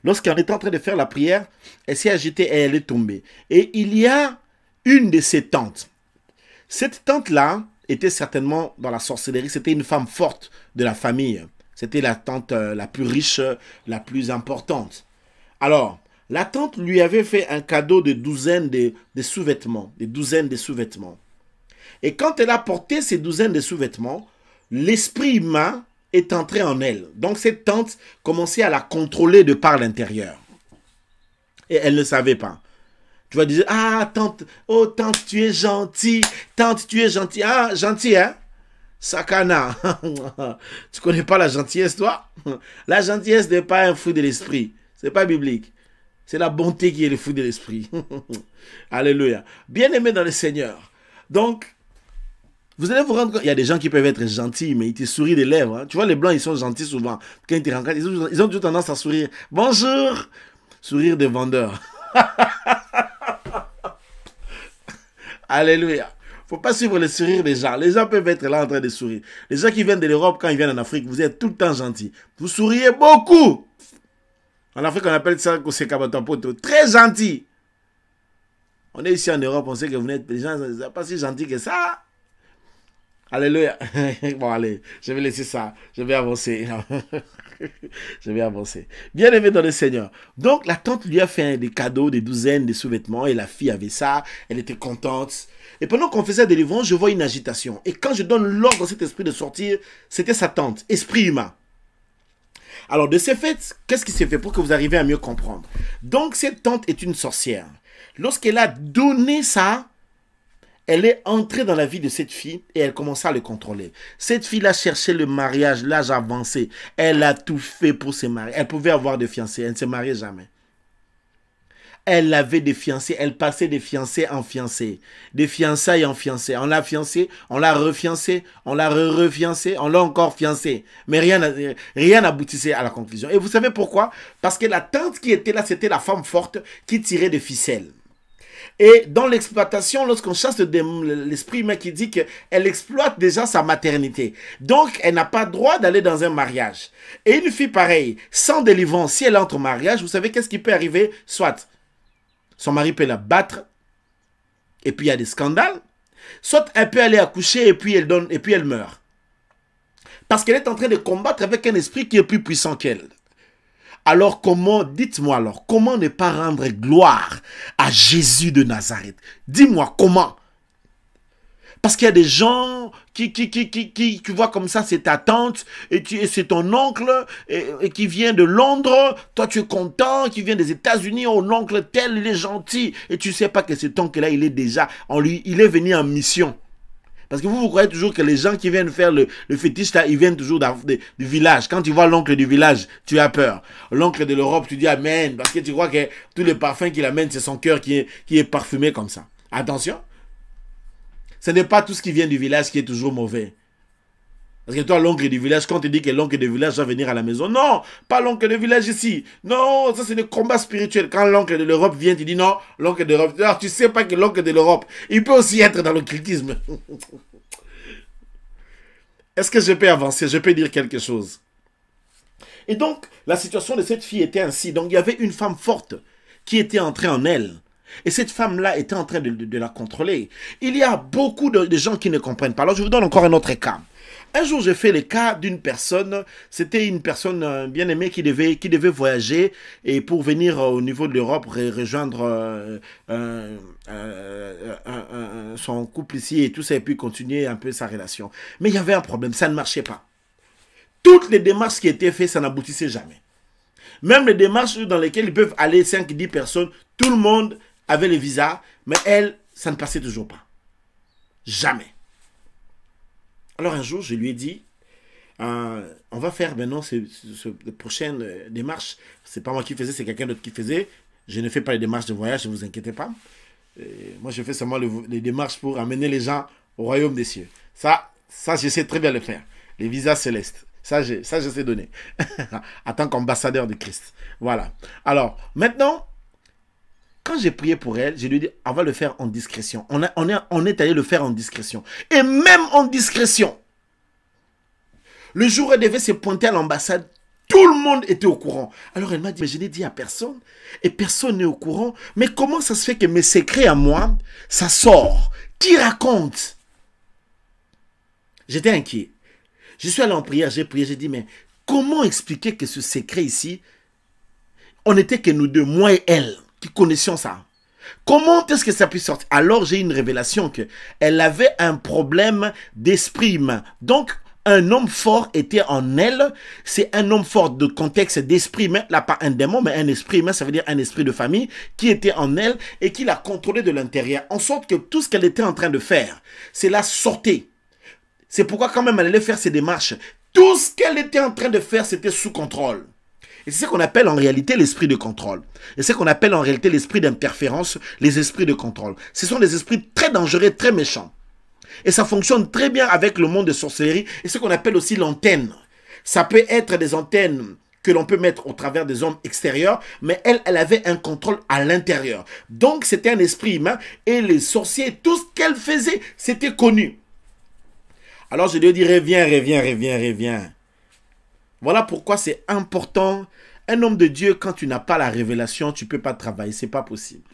Lorsqu'elle était en train de faire la prière, elle s'est agitée et elle est tombée. Et il y a une de ses tantes. Cette tante-là était certainement dans la sorcellerie. C'était une femme forte de la famille. C'était la tante la plus riche, la plus importante. Alors, la tante lui avait fait un cadeau de douzaines de sous-vêtements. Des douzaines de sous-vêtements. Et quand elle a porté ces douzaines de sous-vêtements, l'esprit humain est entré en elle. Donc cette tante commençait à la contrôler de par l'intérieur. Et elle ne savait pas. Tu vas dire, ah tante, oh tante, tu es gentille. Tante, tu es gentille. Ah, gentil, hein? Sakana. Tu connais pas la gentillesse, toi? La gentillesse n'est pas un fruit de l'esprit. C'est pas biblique. C'est la bonté qui est le fruit de l'esprit. Alléluia. Bien-aimé dans le Seigneur. Donc, vous allez vous rendre compte, il y a des gens qui peuvent être gentils, mais ils te sourient des lèvres. Hein. Tu vois, les blancs, ils sont gentils souvent. Quand ils te rencontrent, ils ont toujours tendance à sourire. Bonjour. Sourire de vendeur. Alléluia. Faut pas suivre le sourire des gens. Les gens peuvent être là en train de sourire. Les gens qui viennent de l'Europe, quand ils viennent en Afrique, vous êtes tout le temps gentils. Vous souriez beaucoup. En Afrique, on appelle ça très gentil. On est ici en Europe, on sait que vous n'êtes les gens, c'est pas si gentils que ça. Alléluia. Bon, allez, je vais laisser ça. Je vais avancer. Je vais avancer. Bien aimé dans le Seigneur. Donc, la tante lui a fait des cadeaux, des douzaines, des sous-vêtements. Et la fille avait ça. Elle était contente. Et pendant qu'on faisait des délivrance, je vois une agitation. Et quand je donne l'ordre à cet esprit de sortir, c'était sa tante, esprit humain. Alors, de ce fait, qu'est-ce qui s'est fait pour que vous arriviez à mieux comprendre? Donc, cette tante est une sorcière. Lorsqu'elle a donné ça, elle est entrée dans la vie de cette fille et elle commença à le contrôler. Cette fille-là cherchait le mariage, l'âge avancé. Elle a tout fait pour se marier. Elle pouvait avoir des fiancés, elle ne se mariait jamais. Elle avait des fiancés, elle passait des fiancés en fiancés, des fiançailles en fiancés. On l'a fiancé, on l'a refiancé, on l'a refiancé, on l'a encore fiancé. Mais rien n'aboutissait à la conclusion. Et vous savez pourquoi? Parce que la tante qui était là, c'était la femme forte qui tirait des ficelles. Et dans l'exploitation, lorsqu'on chasse l'esprit humain qui dit qu'elle exploite déjà sa maternité. Donc, elle n'a pas droit d'aller dans un mariage. Et une fille pareille, sans délivrance, si elle entre au mariage, vous savez qu'est-ce qui peut arriver? Soit son mari peut la battre, et puis il y a des scandales. Soit elle peut aller accoucher, et puis elle meurt. Parce qu'elle est en train de combattre avec un esprit qui est plus puissant qu'elle. Alors comment, dites-moi alors, comment ne pas rendre gloire à Jésus de Nazareth? Dis-moi comment. Parce qu'il y a des gens qui voient comme ça, c'est ta tante, et c'est ton oncle, et qui vient de Londres, toi tu es content, qui vient des États-Unis, oh l'oncle tel, il est gentil, et tu ne sais pas que cet oncle-là, il est déjà, il est venu en mission. Parce que vous croyez toujours que les gens qui viennent faire le fétiche, là, ils viennent toujours du village. Quand tu vois l'oncle du village, tu as peur. L'oncle de l'Europe, tu dis Amen. Parce que tu crois que tous les parfums qu'il amène, c'est son cœur qui est parfumé comme ça. Attention. Ce n'est pas tout ce qui vient du village qui est toujours mauvais. Parce que toi, l'oncle du village, quand tu dis que l'oncle du village va venir à la maison, non, pas l'oncle du village ici. Non, ça c'est le combat spirituel. Quand l'oncle de l'Europe vient, tu dis non, l'oncle de l'Europe. Alors tu sais pas que l'oncle de l'Europe, il peut aussi être dans l'occultisme. Est-ce que je peux avancer? Je peux dire quelque chose. Et donc, la situation de cette fille était ainsi. Donc, il y avait une femme forte qui était entrée en elle. Et cette femme-là était en train de la contrôler. Il y a beaucoup de gens qui ne comprennent pas. Alors, je vous donne encore un autre cas. Un jour, j'ai fait le cas d'une personne. C'était une personne bien aimée qui devait voyager et pour venir au niveau de l'Europe rejoindre son couple ici et tout ça et puis continuer un peu sa relation. Mais il y avait un problème, ça ne marchait pas. Toutes les démarches qui étaient faites, ça n'aboutissait jamais. Même les démarches dans lesquelles ils peuvent aller 5-10 personnes, tout le monde avait le visa, mais elle, ça ne passait toujours pas. Jamais. Alors un jour, je lui ai dit, on va faire maintenant les prochaines démarches. C'est pas moi qui faisais, c'est quelqu'un d'autre qui faisait. Je ne fais pas les démarches de voyage, ne vous inquiétez pas. Moi, je fais seulement les démarches pour amener les gens au royaume des cieux. Ça, je sais très bien le faire. Les visas célestes. Ça, je sais donner. En tant qu'ambassadeur de Christ. Voilà. Alors, maintenant, quand j'ai prié pour elle, je lui ai dit, on va le faire en discrétion. On est allé le faire en discrétion. Et même en discrétion, le jour où elle devait se pointer à l'ambassade, tout le monde était au courant. Alors elle m'a dit, mais je n'ai dit à personne. Et personne n'est au courant. Mais comment ça se fait que mes secrets à moi, ça sort? Qui raconte? J'étais inquiet. Je suis allé en prière, j'ai prié, j'ai dit, mais comment expliquer que ce secret ici, on n'était que nous deux, moi et elle, qui connaissions ça. Comment est-ce que ça puisse sortir? Alors j'ai une révélation qu'elle avait un problème d'esprit humain. Donc, un homme fort était en elle. C'est un homme fort de contexte d'esprit humain. Là, pas un démon, mais un esprit humain, ça veut dire un esprit de famille qui était en elle et qui la contrôlait de l'intérieur. En sorte que tout ce qu'elle était en train de faire, c'est la sortie. C'est pourquoi quand même elle allait faire ses démarches. Tout ce qu'elle était en train de faire, c'était sous contrôle. Et c'est ce qu'on appelle en réalité l'esprit de contrôle. Et c'est ce qu'on appelle en réalité l'esprit d'interférence, les esprits de contrôle. Ce sont des esprits très dangereux, très méchants. Et ça fonctionne très bien avec le monde de sorcellerie et ce qu'on appelle aussi l'antenne. Ça peut être des antennes que l'on peut mettre au travers des hommes extérieurs, mais elle avait un contrôle à l'intérieur. Donc c'était un esprit humain et les sorciers, tout ce qu'elle faisait, c'était connu. Alors je lui dis, reviens. Voilà pourquoi c'est important. Un homme de Dieu, quand tu n'as pas la révélation, tu ne peux pas travailler. Ce n'est pas possible.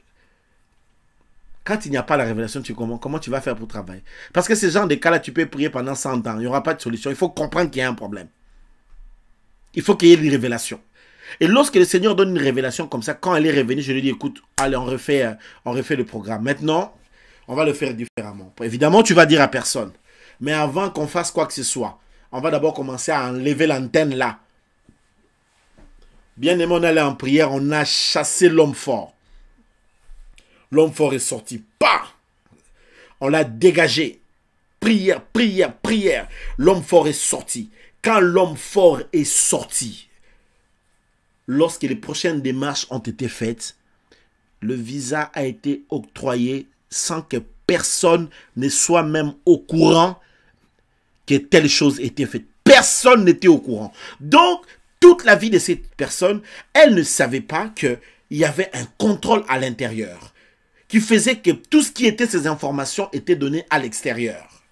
Quand il n'y a pas la révélation, comment tu vas faire pour travailler? Parce que ce genre de cas-là, tu peux prier pendant 100 ans. Il n'y aura pas de solution. Il faut comprendre qu'il y a un problème. Il faut qu'il y ait une révélation. Et lorsque le Seigneur donne une révélation comme ça, quand elle est revenue, je lui dis, écoute, allez, on refait le programme. Maintenant, on va le faire différemment. Évidemment, tu vas dire à personne. Mais avant qu'on fasse quoi que ce soit, on va d'abord commencer à enlever l'antenne là. Bien aimé, on allait en prière, on a chassé l'homme fort. L'homme fort est sorti. Bah! On l'a dégagé. Prière. L'homme fort est sorti. Quand l'homme fort est sorti, lorsque les prochaines démarches ont été faites, le visa a été octroyé sans que personne ne soit même au courant que telle chose était faite. Personne n'était au courant. Donc, toute la vie de cette personne, elle ne savait pas qu'il y avait un contrôle à l'intérieur qui faisait que tout ce qui était ces informations était donné à l'extérieur.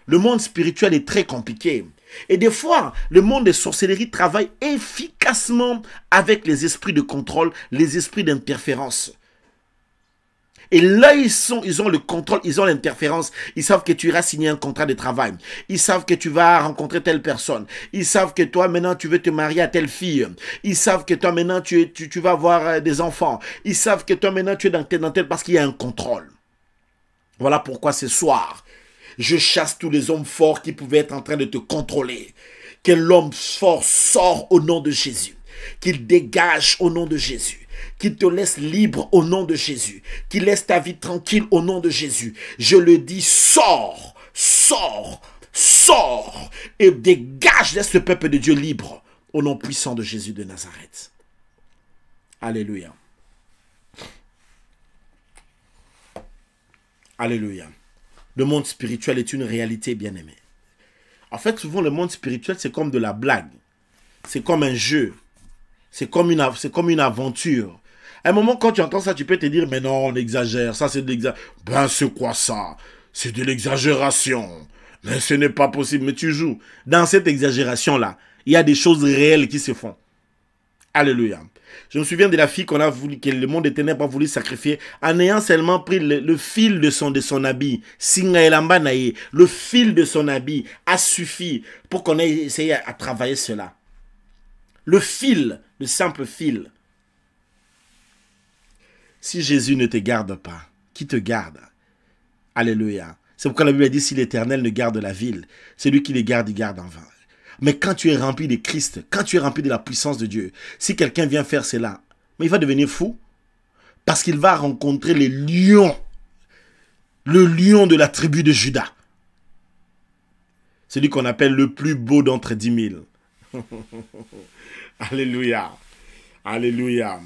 Le monde spirituel est très compliqué. Et des fois, le monde des sorcelleries travaille efficacement avec les esprits de contrôle, les esprits d'interférence. Et là, ils ont le contrôle, ils ont l'interférence. Ils savent que tu iras signer un contrat de travail. Ils savent que tu vas rencontrer telle personne. Ils savent que toi, maintenant, tu veux te marier à telle fille. Ils savent que toi, maintenant, tu vas avoir des enfants. Ils savent que toi, maintenant, tu es dans tel, parce qu'il y a un contrôle. Voilà pourquoi ce soir, je chasse tous les hommes forts qui pouvaient être en train de te contrôler. Que l'homme fort sort au nom de Jésus. Qu'il dégage au nom de Jésus. Qu'il te laisse libre au nom de Jésus. Qu'il laisse ta vie tranquille au nom de Jésus. Je le dis, sors, sors, sors et dégage, laisse le peuple de Dieu libre au nom puissant de Jésus de Nazareth. Alléluia. Alléluia. Le monde spirituel est une réalité, bien-aimée. En fait, souvent, le monde spirituel, c'est comme de la blague. C'est comme un jeu. C'est comme une aventure. À un moment, quand tu entends ça, tu peux te dire, mais non, on exagère, ça c'est de l'exagération. Ben, c'est quoi ça? C'est de l'exagération. Mais ce n'est pas possible, mais tu joues. Dans cette exagération-là, il y a des choses réelles qui se font. Alléluia. Je me souviens de la fille qu'on a voulu, que le monde des ténèbres a voulu sacrifier en ayant seulement pris le fil de son habit. Le fil de son habit a suffi pour qu'on ait essayé à travailler cela. Le fil, le simple fil. Si Jésus ne te garde pas, qui te garde? Alléluia. C'est pourquoi la Bible dit, si l'Éternel ne garde la ville, celui qui les garde, il garde en vain. Mais quand tu es rempli de Christ, quand tu es rempli de la puissance de Dieu, si quelqu'un vient faire cela, mais il va devenir fou. Parce qu'il va rencontrer les lions. Le lion de la tribu de Juda. Celui qu'on appelle le plus beau d'entre 10 000. Alléluia. Alléluia.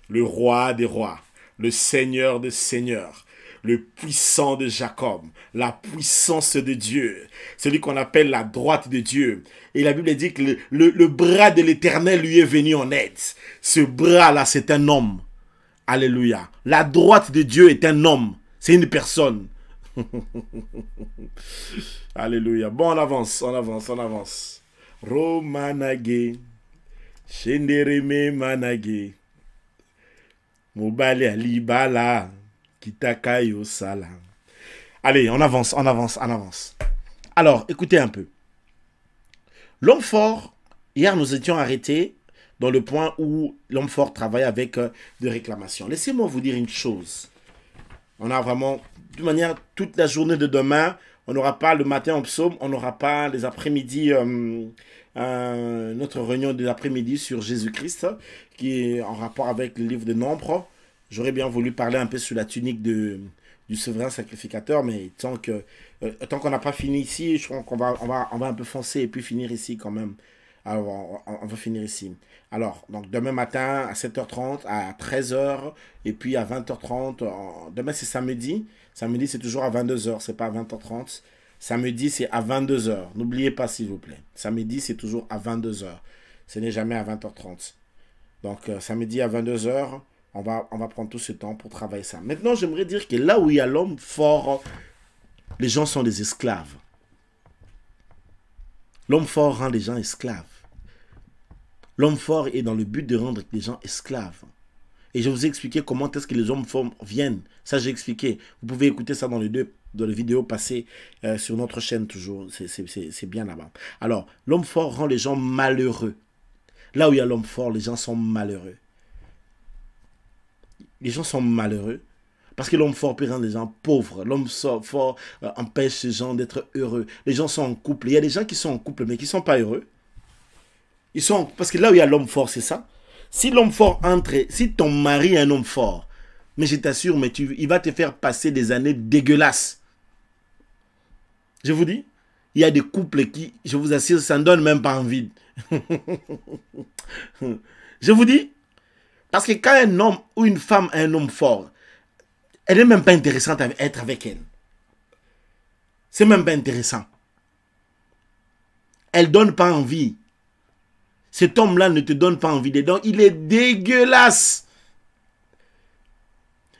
Le roi des rois. Le seigneur des seigneurs. Le puissant de Jacob, la puissance de Dieu, celui qu'on appelle la droite de Dieu. Et la Bible dit que le bras de l'Éternel lui est venu en aide. Ce bras-là, c'est un homme. Alléluia. La droite de Dieu est un homme. C'est une personne. Alléluia. Bon, on avance, on avance, on avance. Romanage. Shendereme manage. Mobale alibala. Kitakayo sala. Allez, on avance, on avance, on avance. Alors, écoutez un peu. L'homme fort, hier nous étions arrêtés dans le point où l'homme fort travaille avec des réclamations. Laissez-moi vous dire une chose. On a vraiment, de manière, toute la journée de demain, on n'aura pas le matin en psaume, on n'aura pas les après-midi, notre réunion de l'après-midi sur Jésus-Christ, qui est en rapport avec le livre de Nombres. J'aurais bien voulu parler un peu sur la tunique du souverain sacrificateur, mais tant qu'on n'a pas fini ici, je crois qu'on va un peu foncer et puis finir ici quand même. Alors, on va finir ici. Alors, donc demain matin à 7h30, à 13h, et puis à 20h30. Demain, c'est samedi. Samedi, c'est toujours à 22h, c'est pas à 20h30. Samedi, c'est à 22h. N'oubliez pas, s'il vous plaît. Samedi, c'est toujours à 22h. Ce n'est jamais à 20h30. Donc, samedi à 22h. On va prendre tout ce temps pour travailler ça. Maintenant, j'aimerais dire que là où il y a l'homme fort, les gens sont des esclaves. L'homme fort rend les gens esclaves. L'homme fort est dans le but de rendre les gens esclaves. Et je vous ai expliqué comment est-ce que les hommes forts viennent. Ça, j'ai expliqué. Vous pouvez écouter ça dans les vidéos passées sur notre chaîne toujours. C'est bien là-bas. Alors, l'homme fort rend les gens malheureux. Là où il y a l'homme fort, les gens sont malheureux. Les gens sont malheureux parce que l'homme fort peut rendre les gens pauvres. L'homme fort empêche les gens d'être heureux. Les gens sont en couple. Il y a des gens qui sont en couple mais qui ne sont pas heureux. Parce que là où il y a l'homme fort, c'est ça. Si l'homme fort entre, si ton mari est un homme fort, mais je t'assure, il va te faire passer des années dégueulasses. Je vous dis, il y a des couples qui, je vous assure, ça ne donne même pas envie. Je vous dis, parce que quand un homme ou une femme a un homme fort, elle n'est même pas intéressante à être avec elle. C'est même pas intéressant. Elle ne donne pas envie. Cet homme-là ne te donne pas envie dedans. Il est dégueulasse.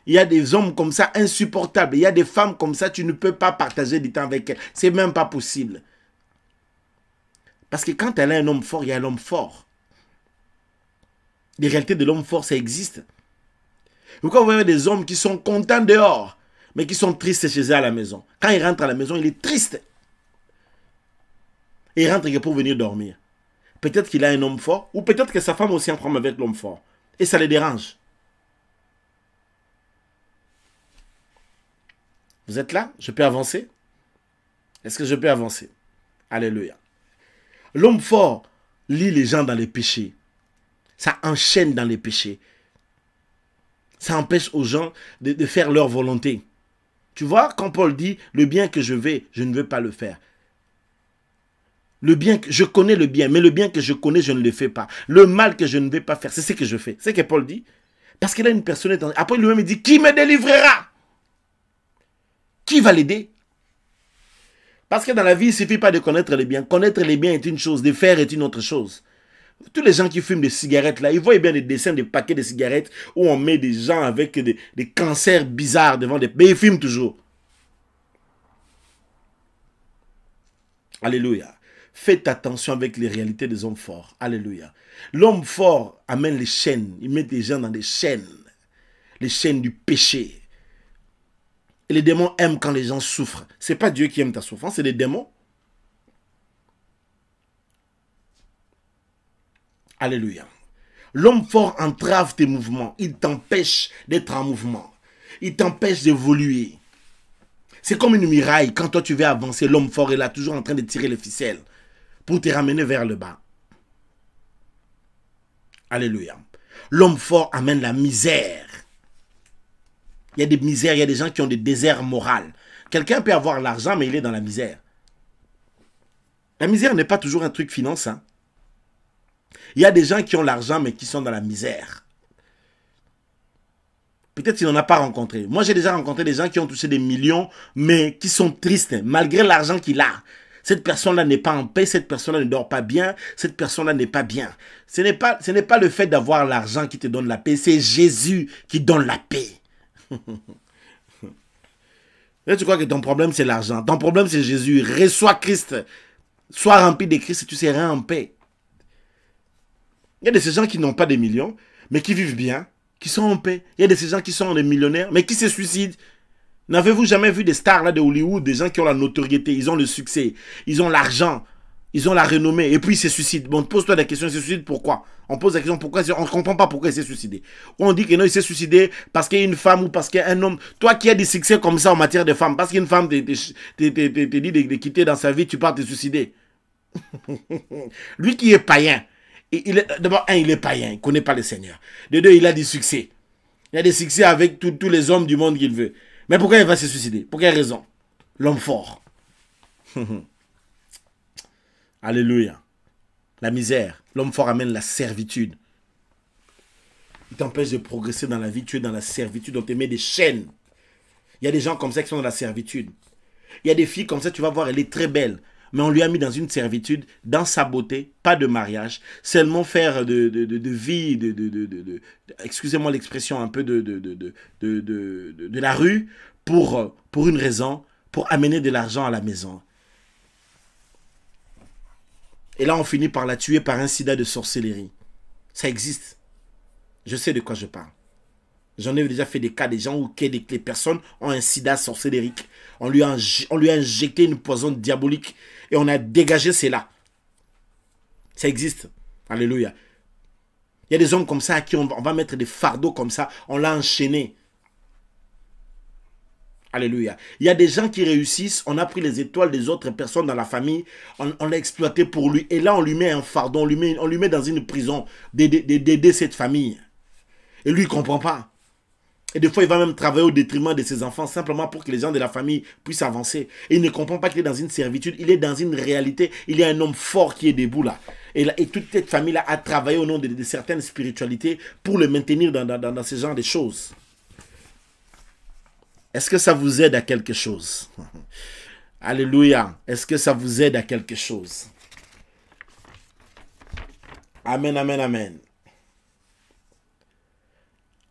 Il y a des hommes comme ça insupportables. Il y a des femmes comme ça, tu ne peux pas partager du temps avec elles. C'est même pas possible. Parce que quand elle a un homme fort, il y a un homme fort. Les réalités de l'homme fort, ça existe. Pourquoi vous voyez des hommes qui sont contents dehors, mais qui sont tristes chez eux à la maison? Quand il rentre à la maison, il est triste. Et il rentre que pour venir dormir. Peut-être qu'il a un homme fort, ou peut-être que sa femme aussi en prend avec l'homme fort. Et ça les dérange. Vous êtes là? Je peux avancer? Est-ce que je peux avancer? Alléluia. L'homme fort lie les gens dans les péchés. Ça enchaîne dans les péchés. Ça empêche aux gens de faire leur volonté. Tu vois, quand Paul dit, le bien que je ne veux pas le faire. Le bien que je connais le bien, mais le bien que je connais, je ne le fais pas. Le mal que je ne vais pas faire, c'est ce que je fais. C'est ce que Paul dit. Parce qu'il a une personne. Après lui-même, il dit, qui me délivrera? Qui va l'aider? Parce que dans la vie, il ne suffit pas de connaître les biens. Connaître les biens est une chose, de faire est une autre chose. Tous les gens qui fument des cigarettes là, ils voient bien des dessins, des paquets de cigarettes où on met des gens avec des cancers bizarres devant des... Mais ils fument toujours. Alléluia. Faites attention avec les réalités des hommes forts. Alléluia. L'homme fort amène les chaînes. Il met des gens dans des chaînes. Les chaînes du péché. Et les démons aiment quand les gens souffrent. Ce n'est pas Dieu qui aime ta souffrance, c'est les démons. Alléluia. L'homme fort entrave tes mouvements. Il t'empêche d'être en mouvement. Il t'empêche d'évoluer. C'est comme une muraille. Quand toi tu veux avancer, l'homme fort est là, toujours en train de tirer les ficelles pour te ramener vers le bas. Alléluia. L'homme fort amène la misère. Il y a des misères, il y a des gens qui ont des déserts moraux. Quelqu'un peut avoir l'argent, mais il est dans la misère. La misère n'est pas toujours un truc finance. Hein. Il y a des gens qui ont l'argent, mais qui sont dans la misère. Peut-être qu'il n'en a pas rencontré. Moi, j'ai déjà rencontré des gens qui ont touché des millions, mais qui sont tristes, malgré l'argent qu'il a. Cette personne-là n'est pas en paix, cette personne-là ne dort pas bien, cette personne-là n'est pas bien. Ce n'est pas le fait d'avoir l'argent qui te donne la paix, c'est Jésus qui donne la paix. Et tu crois que ton problème c'est l'argent, ton problème c'est Jésus. Reçois Christ, sois rempli de Christ et tu seras en paix. Il y a de ces gens qui n'ont pas des millions, mais qui vivent bien, qui sont en paix. Il y a de ces gens qui sont des millionnaires, mais qui se suicident. N'avez-vous jamais vu des stars là de Hollywood, des gens qui ont la notoriété, ils ont le succès, ils ont l'argent, ils ont la renommée, et puis ils se suicident. Bon, pose-toi la question, ils se suicident pourquoi? On pose la question pourquoi, on ne comprend pas pourquoi il s'est suicidé. Ou on dit que non, il s'est suicidé parce qu'il y a une femme ou parce qu'il y a un homme. Toi qui as des succès comme ça en matière de femmes, parce qu'une femme te dit de quitter dans sa vie, tu pars te suicider. Lui qui est païen, d'abord, il est païen, il ne connaît pas le Seigneur. De deux, il a du succès. Il a des succès avec tous les hommes du monde qu'il veut. Mais pourquoi il va se suicider? Pour quelle raison? L'homme fort. Alléluia. La misère. L'homme fort amène la servitude. Il t'empêche de progresser dans la vie. Tu es dans la servitude. On te met des chaînes. Il y a des gens comme ça qui sont dans la servitude. Il y a des filles comme ça, tu vas voir, elle est très belle. Mais on lui a mis dans une servitude, dans sa beauté, pas de mariage. Seulement faire de vie, excusez-moi l'expression un peu de la rue, pour une raison, pour amener de l'argent à la maison. Et là, on finit par la tuer par un sida de sorcellerie. Ça existe. Je sais de quoi je parle. J'en ai déjà fait des cas des gens où les personnes ont un sida sorcellérique. On lui a injecté une poison diabolique et on a dégagé cela. Ça existe. Alléluia. Il y a des hommes comme ça à qui on va mettre des fardeaux comme ça. On l'a enchaîné. Alléluia. Il y a des gens qui réussissent. On a pris les étoiles des autres personnes dans la famille. On l'a exploité pour lui. Et là, on lui met un fardeau. On lui met dans une prison d'aider cette famille. Et lui, il ne comprend pas. Et des fois, il va même travailler au détriment de ses enfants simplement pour que les gens de la famille puissent avancer. Et il ne comprend pas qu'il est dans une servitude. Il est dans une réalité. Il y a un homme fort qui est debout là. Et toute cette famille-là a travaillé au nom de certaines spiritualités pour le maintenir dans ce genre de choses. Est-ce que ça vous aide à quelque chose? Alléluia. Est-ce que ça vous aide à quelque chose? Amen, amen, amen.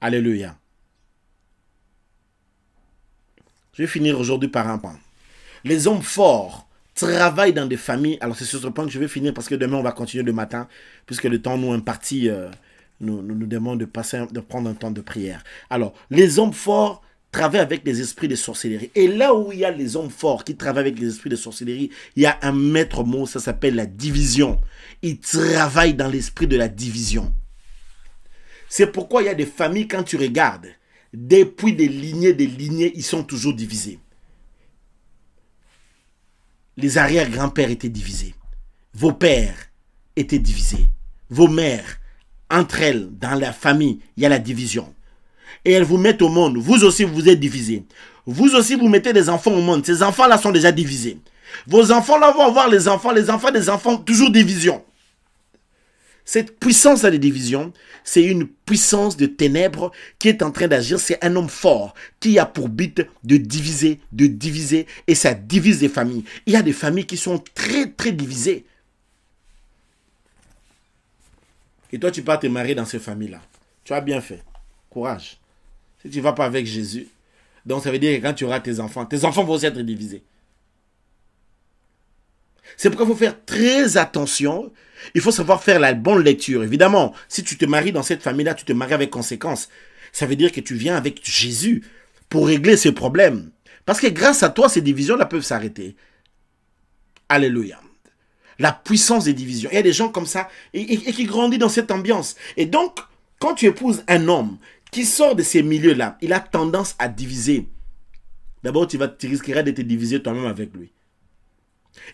Alléluia. Je vais finir aujourd'hui par un point. Les hommes forts travaillent dans des familles. Alors c'est sur ce point que je vais finir parce que demain on va continuer le matin. Puisque le temps nous imparti nous demande de prendre un temps de prière. Alors les hommes forts travaillent avec des esprits de sorcellerie. Et là où il y a les hommes forts qui travaillent avec les esprits de sorcellerie, il y a un maître mot, ça s'appelle la division. Ils travaillent dans l'esprit de la division. C'est pourquoi il y a des familles, quand tu regardes, depuis des lignées, ils sont toujours divisés. Les arrière-grands-pères étaient divisés. Vos pères étaient divisés. Vos mères, entre elles, dans la famille, il y a la division. Et elles vous mettent au monde. Vous aussi, vous êtes divisés. Vous aussi, vous mettez des enfants au monde. Ces enfants-là sont déjà divisés. Vos enfants-là vont avoir les enfants des enfants, toujours division. Cette puissance de division, c'est une puissance de ténèbres qui est en train d'agir. C'est un homme fort qui a pour but de diviser, et ça divise les familles. Il y a des familles qui sont très, très divisées. Et toi, tu pars te marier dans ces familles-là. Tu as bien fait. Courage. Si tu ne vas pas avec Jésus, donc ça veut dire que quand tu auras tes enfants vont aussi être divisés. C'est pourquoi il faut faire très attention. Il faut savoir faire la bonne lecture. Évidemment, si tu te maries dans cette famille-là, tu te maries avec conséquence. Ça veut dire que tu viens avec Jésus pour régler ces problèmes. Parce que grâce à toi, ces divisions-là peuvent s'arrêter. Alléluia. La puissance des divisions. Il y a des gens comme ça et qui grandissent dans cette ambiance. Et donc, quand tu épouses un homme qui sort de ces milieux-là, il a tendance à diviser. D'abord, tu risqueras de te diviser toi-même avec lui.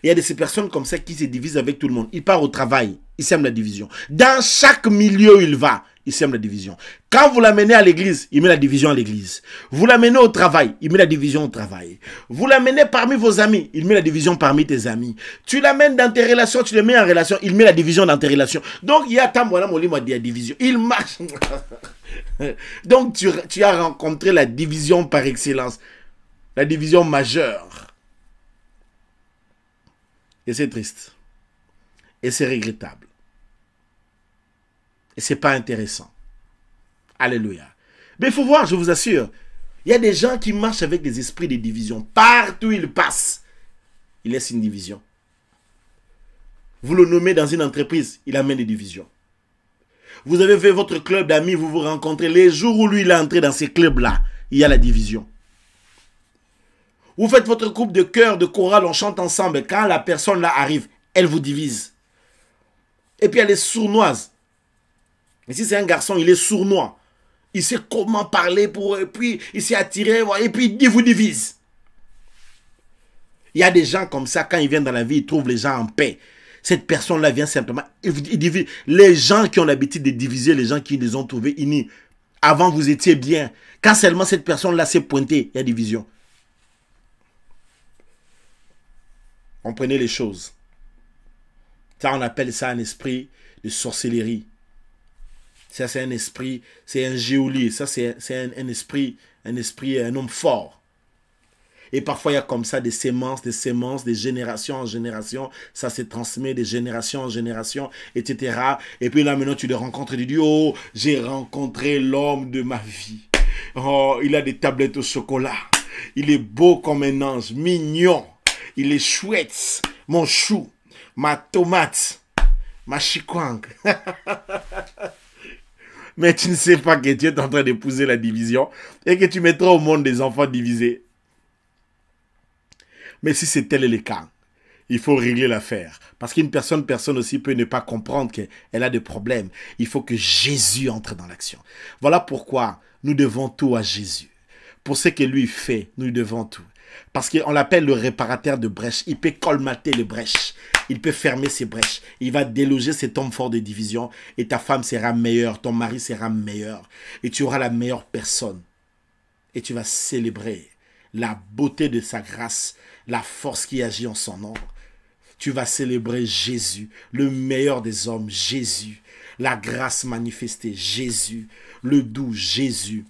Il y a de ces personnes comme ça qui se divisent avec tout le monde. Il part au travail, il sème la division. Dans chaque milieu où il va, il sème la division. Quand vous l'amenez à l'église, il met la division à l'église. Vous l'amenez au travail, il met la division au travail. Vous l'amenez parmi vos amis, il met la division parmi tes amis. Tu l'amènes dans tes relations, tu le mets en relation, il met la division dans tes relations. Donc, il y a la division. Il marche. Donc, tu as rencontré la division par excellence. La division majeure. Et c'est triste. Et c'est regrettable. Et c'est pas intéressant. Alléluia. Mais il faut voir, je vous assure, il y a des gens qui marchent avec des esprits de division. Partout où ils passent, ils laissent une division. Vous le nommez dans une entreprise, il amène des divisions. Vous avez fait votre club d'amis, vous vous rencontrez. Les jours où lui, il est entré dans ces clubs-là, il y a la division. Vous faites votre groupe de chœur, de chorale, on chante ensemble. Quand la personne là arrive, elle vous divise. Et puis elle est sournoise. Mais si c'est un garçon, il est sournois. Il sait comment parler et puis il s'est attiré et puis il vous divise. Il y a des gens comme ça, quand ils viennent dans la vie, ils trouvent les gens en paix. Cette personne-là vient simplement, il divise. Les gens qui ont l'habitude de diviser, les gens qui les ont trouvés unis. Avant, vous étiez bien. Quand seulement cette personne-là s'est pointée, il y a division. Comprenez les choses. Ça, on appelle ça un esprit de sorcellerie. Ça, c'est un esprit, c'est un géoli. Ça, c'est un esprit, un homme fort. Et parfois, il y a comme ça des sémences, de génération en génération. Ça se transmet de génération en génération, etc. Et puis là, maintenant, tu le rencontres et tu dis, oh, j'ai rencontré l'homme de ma vie. Oh, il a des tablettes au chocolat. Il est beau comme un ange, mignon. Il est chouette, mon chou, ma tomate, ma chikwang. Mais tu ne sais pas que tu es en train d'épouser la division et que tu mettras au monde des enfants divisés. Mais si c'est tel est le cas, il faut régler l'affaire. Parce qu'une personne aussi peut ne pas comprendre qu'elle a des problèmes. Il faut que Jésus entre dans l'action. Voilà pourquoi nous devons tout à Jésus. Pour ce que lui fait, nous devons tout. Parce qu'on l'appelle le réparateur de brèches. Il peut colmater les brèches. Il peut fermer ces brèches. Il va déloger cet homme fort de division. Et ta femme sera meilleure. Ton mari sera meilleur. Et tu auras la meilleure personne. Et tu vas célébrer la beauté de sa grâce. La force qui agit en son nom. Tu vas célébrer Jésus. Le meilleur des hommes. Jésus. La grâce manifestée. Jésus. Le doux Jésus.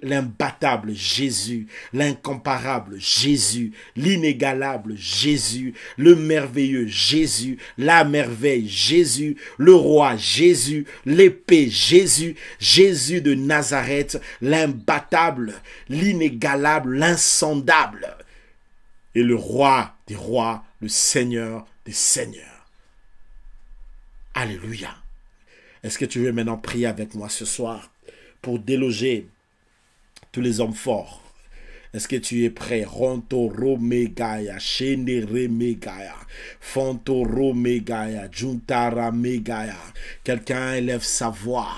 L'imbattable Jésus, l'incomparable Jésus, l'inégalable Jésus, le merveilleux Jésus, la merveille Jésus, le roi Jésus, l'épée Jésus, Jésus de Nazareth, l'imbattable, l'inégalable, l'insondable, et le roi des rois, le Seigneur des seigneurs. Alléluia. Est-ce que tu veux maintenant prier avec moi ce soir pour déloger tous les hommes forts? Est-ce que tu es prêt? Rontoro megaya, shenere megaya, fontoro megaya, juntara megaya. Quelqu'un élève sa voix.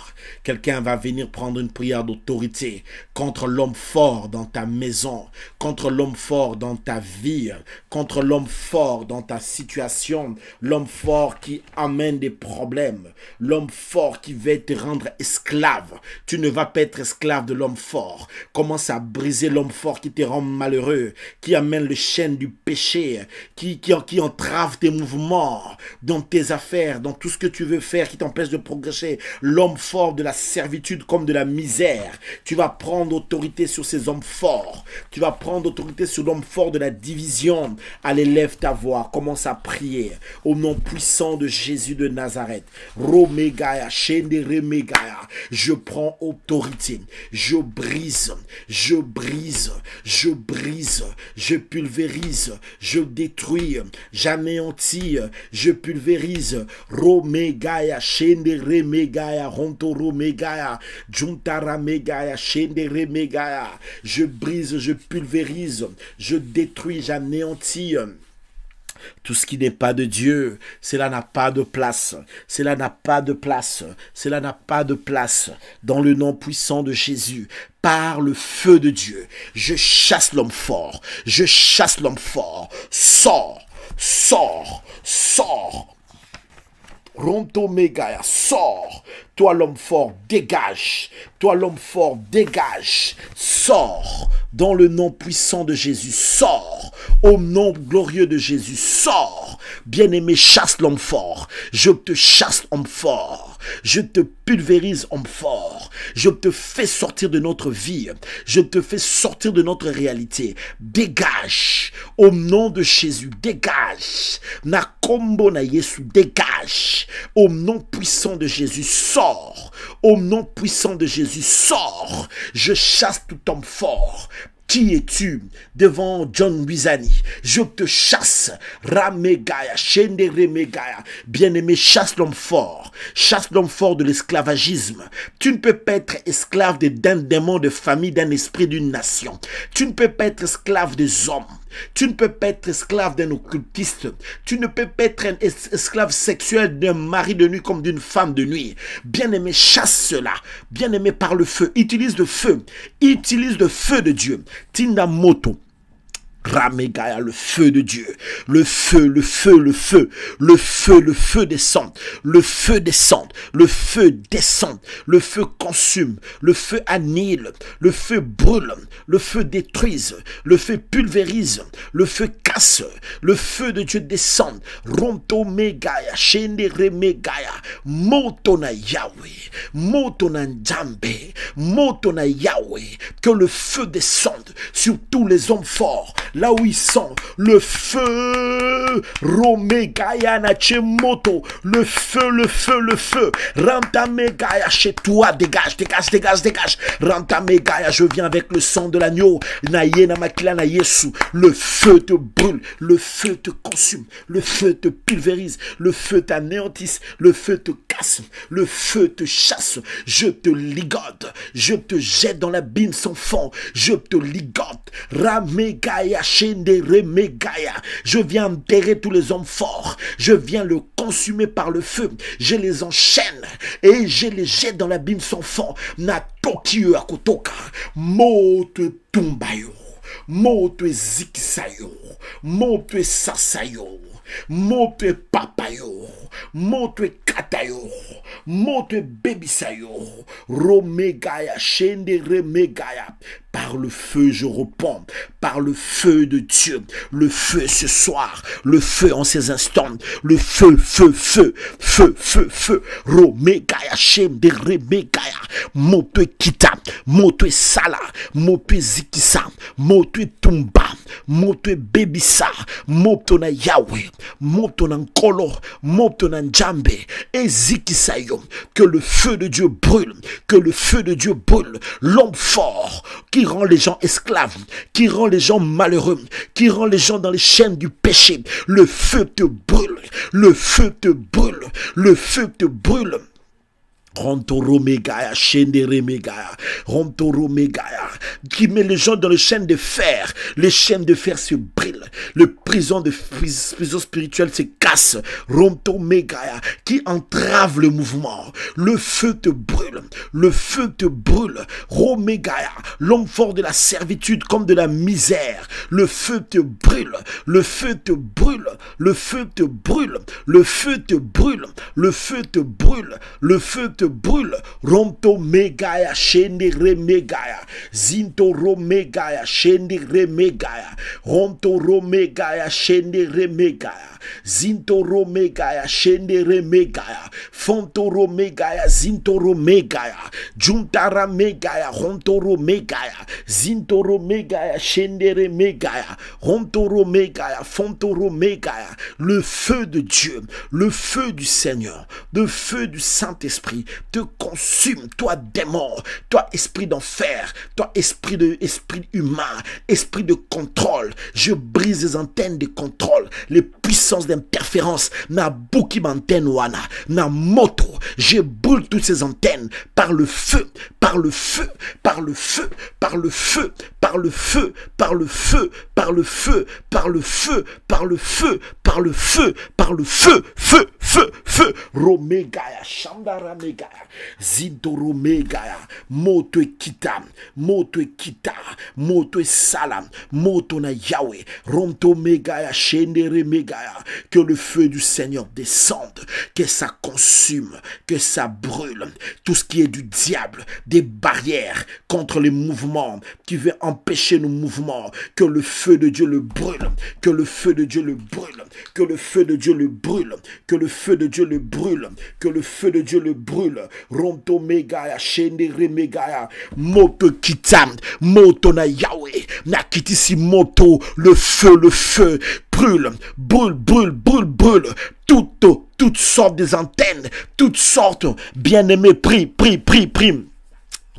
Quelqu'un va venir prendre une prière d'autorité contre l'homme fort dans ta maison, contre l'homme fort dans ta vie, contre l'homme fort dans ta situation, l'homme fort qui amène des problèmes, l'homme fort qui va te rendre esclave. Tu ne vas pas être esclave de l'homme fort. Commence à briser l'homme fort qui te rend malheureux, qui amène le chêne du péché, qui entrave tes mouvements, dans tes affaires, dans tout ce que tu veux faire, qui t'empêche de progresser. L'homme fort de la servitude comme de la misère. Tu vas prendre autorité sur ces hommes forts. Tu vas prendre autorité sur l'homme fort de la division. Allez, lève ta voix, commence à prier au nom puissant de Jésus de Nazareth. Romegaya, Shenderemegaya. Je prends autorité. Je brise je brise, je pulvérise, je détruis, j'anéantis, je pulvérise. Romegaya, Shendere Megaya, Rontoro Megaya, Juntara Megaya, Shendere Megaya. Je brise, je pulvérise, je détruis, j'anéantis. Tout ce qui n'est pas de Dieu, cela n'a pas de place. Cela n'a pas de place. Cela n'a pas de place. Dans le nom puissant de Jésus, par le feu de Dieu, je chasse l'homme fort. Je chasse l'homme fort. Sors, sors, sors. Ronto Megaya, sors. Toi l'homme fort, dégage. Toi l'homme fort, dégage. Sors. Dans le nom puissant de Jésus, sors. Au nom glorieux de Jésus, sors. Bien-aimé, chasse l'homme fort. Je te chasse, homme fort. Je te pulvérise, homme fort. Je te fais sortir de notre vie. Je te fais sortir de notre réalité. Dégage. Au nom de Jésus, dégage. Nakombo na Yesu, dégage. Au nom puissant de Jésus, sors. Au nom puissant de Jésus, sors. Je chasse tout homme fort. Qui es-tu devant John Wizani? Je te chasse. Ramegaya, Shendere Megaya. Bien-aimé, chasse l'homme fort. Chasse l'homme fort de l'esclavagisme. Tu ne peux pas être esclave d'un démon de famille, d'un esprit, d'une nation. Tu ne peux pas être esclave des hommes. Tu ne peux pas être esclave d'un occultiste. Tu ne peux pas être un esclave sexuel d'un mari de nuit comme d'une femme de nuit. Bien-aimé, chasse cela. Bien-aimé, par le feu. Utilise le feu. Utilise le feu de Dieu. Tinda moto. Ramegaya, le feu de Dieu. Le feu, le feu, le feu. Le feu, le feu descend. Le feu descend. Le feu descend. Le feu consume. Le feu annihile. Le feu brûle. Le feu détruise. Le feu pulvérise. Le feu casse. Le feu de Dieu descend. Ronto Megaya, Shendere Megaya. Motona Yahweh. Motona Njambe. Motona Yahweh. Que le feu descende sur tous les hommes forts. Là où ils sont, le feu, Romegaya Nachemoto, le feu, le feu, le feu, Rantamegaya chez toi, dégage, dégage, dégage, dégage, Rantamegaya, je viens avec le sang de l'agneau, Naye Namakila na Yesu, le feu te brûle, le feu te consume, le feu te pulvérise, le feu t'anéantisse, le feu te casse, le feu te chasse, je te ligote, je te jette dans l'abîme sans fond, je te ligote, Ramegaya, Shendere Megaya. Je viens enterrer tous les hommes forts. Je viens le consumer par le feu. Je les enchaîne et je les jette dans l'abîme sans fond. Na Tokyo Akotoka. Mote Tumbayo. Mote Zikisayo. Mote Sasayo. Mote Papayo. Mote Katayo. Mote Bebisayo. Romegaya. Shendere Megaya. Par le feu, je réponds. Par le feu de Dieu. Le feu ce soir. Le feu en ces instants. Le feu, feu, feu. Feu, feu, feu. Romegaya, Shendere Megaya. Moto Kita. Moto Sala. Moto Zikisa. Moto Tumba. Moto Bebisa. Moto na Yahweh. Moto na Nkolo. Moto na Njambe. Et Zikisayo. Que le feu de Dieu brûle. Que le feu de Dieu brûle. L'homme fort qui rend les gens esclaves, qui rend les gens malheureux, qui rend les gens dans les chaînes du péché. Le feu te brûle, le feu te brûle, le feu te brûle. Rontoro Megaya, Shendere Megaya, Rontoro Megaya, qui met les gens dans les chaînes de fer. Les chaînes de fer se brûlent. Le prison spirituelle se casse. Ronto Megaya, qui entrave le mouvement. Le feu te brûle. Le feu te brûle. Romegaya, l'homme fort de la servitude comme de la misère. Le feu te brûle. Le feu te brûle. Le feu te brûle. Le feu te brûle. Le feu te brûle. Le feu te brûle. Ronto Megaya, Shendere Megaya, Zintoro Megaya, Shendere Megaya, Ronto Megaya, Shendere Megaya, Zintoro Megaya, Shendere Megaya, Fontoro Megaya, Zintoro Megaya, Juntara Megaya, Rontoro Megaya, Zintoro Megaya, Shendere Megaya, Rontoro Megaya, Fontoro Megaya. Le feu de Dieu, le feu du Seigneur, le feu du Saint-Esprit te consume, toi démon, toi esprit d'enfer, toi esprit humain, esprit de contrôle. Je brise les antennes de contrôle, les puissances d'interférence. Na bouki antenne wana, na moto, je brûle toutes ces antennes par le feu, par le feu, par le feu, par le feu, par le feu, par le feu, par le feu, par le feu, par le feu, par le feu, par le feu, feu, feu, feu. Romegaya, Shandara Megaya, Zidoro Megaya, Moto Kita, Moto Kita, Moto Salam, Moto na Yahweh, Ronto Megaya, Shendere Megaya, que le feu du Seigneur descende, que ça consume, que ça brûle, tout ce qui est du diable, des barrières contre les mouvements qui veulent empêcher nos mouvements, que le feu de Dieu le brûle, que le feu de Dieu le brûle, que le feu de Dieu le brûle, que le feu de Dieu le brûle, que le feu de Dieu le brûle. Ronto Megaya, Shendere Megaya, Moto Kitam, Moto na Yahweh, na kitisi moto, le feu, brûle, brûle, brûle, brûle, brûle, toutes sortes des antennes, toutes sortes, bien-aimés, prie.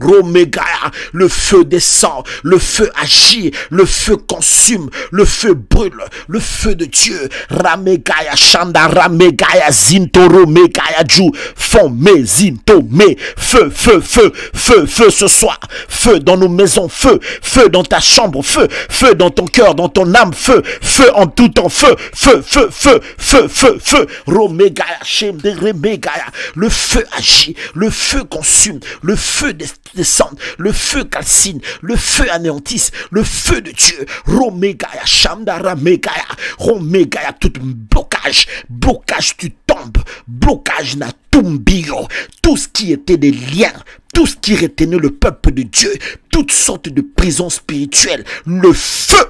Romegaya, le feu descend, le feu agit, le feu consume, le feu brûle, le feu de Dieu. Ramegaya, Shanda, Ramegaya, Zintoro, Megaya, Ju, Fon, Me, Zinto, Me, feu, feu, feu, feu, feu ce soir, feu dans nos maisons, feu, feu dans ta chambre, feu, feu dans ton cœur, dans ton âme, feu, feu en tout temps, feu, feu, feu, feu, feu, feu, feu, Romegaya, Shemdere, Megaya, le feu agit, le feu consume, le feu descend, le feu calcine, le feu anéantisse, le feu de Dieu. Romegaya, Shamdara Megaya, Romegaya, tout blocage tu tombes, blocage na tumbio, tout ce qui était des liens, tout ce qui retenait le peuple de Dieu, toutes sortes de prisons spirituelles, le feu,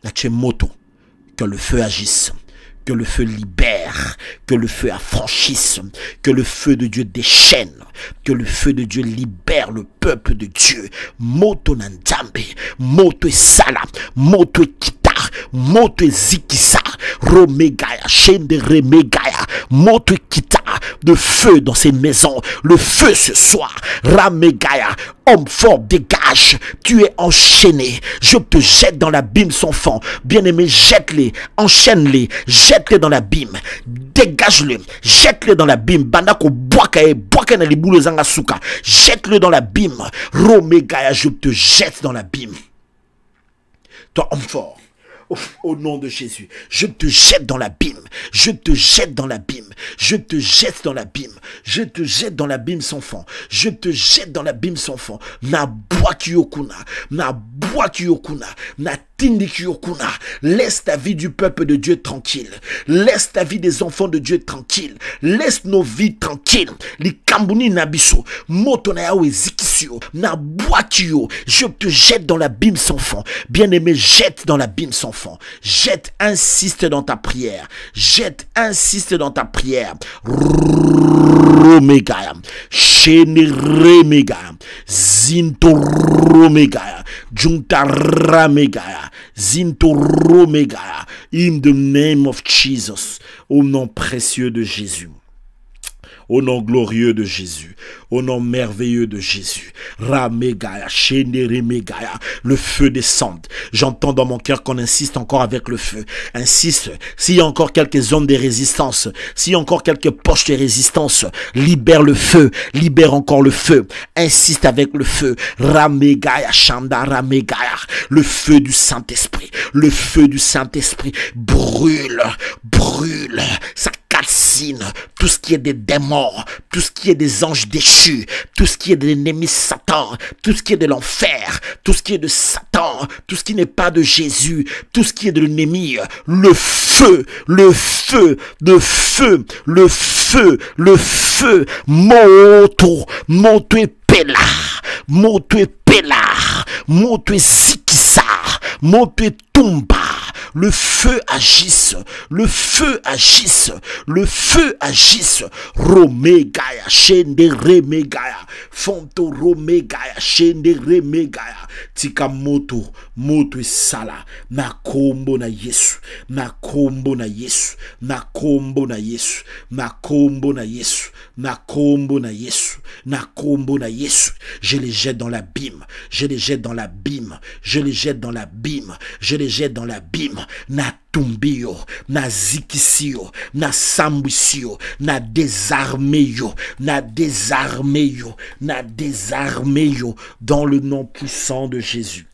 la Tchemoto, que le feu agisse, que le feu libère, que le feu affranchisse, que le feu de Dieu déchaîne, que le feu de Dieu libère le peuple de Dieu. Moto Nandambe, Moto Sala, Moto Kita, Moto Zikisa, Romegaya, Shendere Megaya, Moto Kita, de feu dans ces maisons, le feu ce soir. Ramegaya, homme fort, dégage, tu es enchaîné, je te jette dans l'abîme sans fond. Bien-aimé, jette-les, enchaîne-les, jette-les dans l'abîme, dégage-le, jette-le dans l'abîme. Bandako boakae, boaka na liboule zanga suka, jette-le dans l'abîme. Romegaya, je te jette dans l'abîme. Toi, homme fort, au nom de Jésus, je te jette dans l'abîme, je te jette dans l'abîme, je te jette dans l'abîme, je te jette dans l'abîme sans fond, je te jette dans l'abîme sans fond. Na boakiyokuna, na boakiyokuna, na tindikiyokuna. Laisse ta vie du peuple de Dieu tranquille, laisse ta vie des enfants de Dieu tranquille, laisse nos vies tranquilles. Li kambuni nabiso, moto na yawe zikisio, na boakiyo, je te jette dans l'abîme sans fond. Bien-aimé, jette dans l'abîme sans fond. Jette, insiste dans ta prière. Jette, insiste dans ta prière. Romegaya, Sheneremegaya, Zintoromegaya, Juntaramegaya, Zintoromegaya. In the name of Jesus. Au nom précieux de Jésus. Au nom glorieux de Jésus, au nom merveilleux de Jésus. Ramegaya, Sheneremegaya, le feu descend. J'entends dans mon cœur qu'on insiste encore avec le feu. Insiste, s'il y a encore quelques zones de résistance, s'il y a encore quelques poches de résistance, libère le feu, libère encore le feu. Insiste avec le feu. Ramegaya, Shandaramegaya, le feu du Saint-Esprit, le feu du Saint-Esprit brûle, brûle, ça calcine tout ce qui est des démons, tout ce qui est des anges déchus, tout ce qui est de l'ennemi Satan, tout ce qui est de l'enfer, tout ce qui est de Satan, tout ce qui n'est pas de Jésus, tout ce qui est de l'ennemi. Le feu, le feu, le feu, le feu, le feu. Moto, moto et pela, moto et pela, moto et zikisa, moto et tumba. le feu agisse, le feu agisse, le feu agisse. Romegaya, shende remegaya, fonto romegaya, shende remegaya, tikamoto, moto sala, na kombo na Yesu, na kombo na Yesu, na kombo na Yesu, na kombo na Yesu, na kombo na Yesu, na kombo na Yesu. Je les jette dans l'abîme, je les jette dans l'abîme, je les jette dans l'abîme, je les jette dans l'abîme. Na tumbio, na zikisio, na sambusio, na désarmeyo, na désarmeyo, na désarmeyo, dans le nom puissant de Jésus.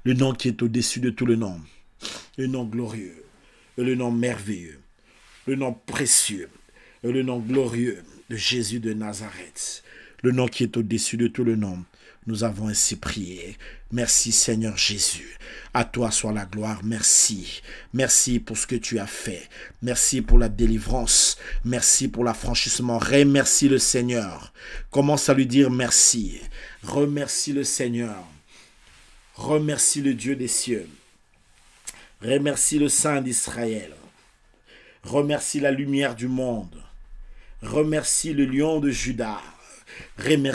Le nom qui est au-dessus de tout le nom, le nom glorieux, et le nom merveilleux, le nom précieux, et le nom glorieux de Jésus de Nazareth, le nom qui est au-dessus de tout le nom. Nous avons ainsi prié. Merci Seigneur Jésus. À toi soit la gloire. Merci. Merci pour ce que tu as fait. Merci pour la délivrance. Merci pour l'affranchissement. Remercie le Seigneur. Commence à lui dire merci. Remercie le Seigneur. Remercie le Dieu des cieux. Remercie le Saint d'Israël. Remercie la lumière du monde. Remercie le lion de Juda. Remercie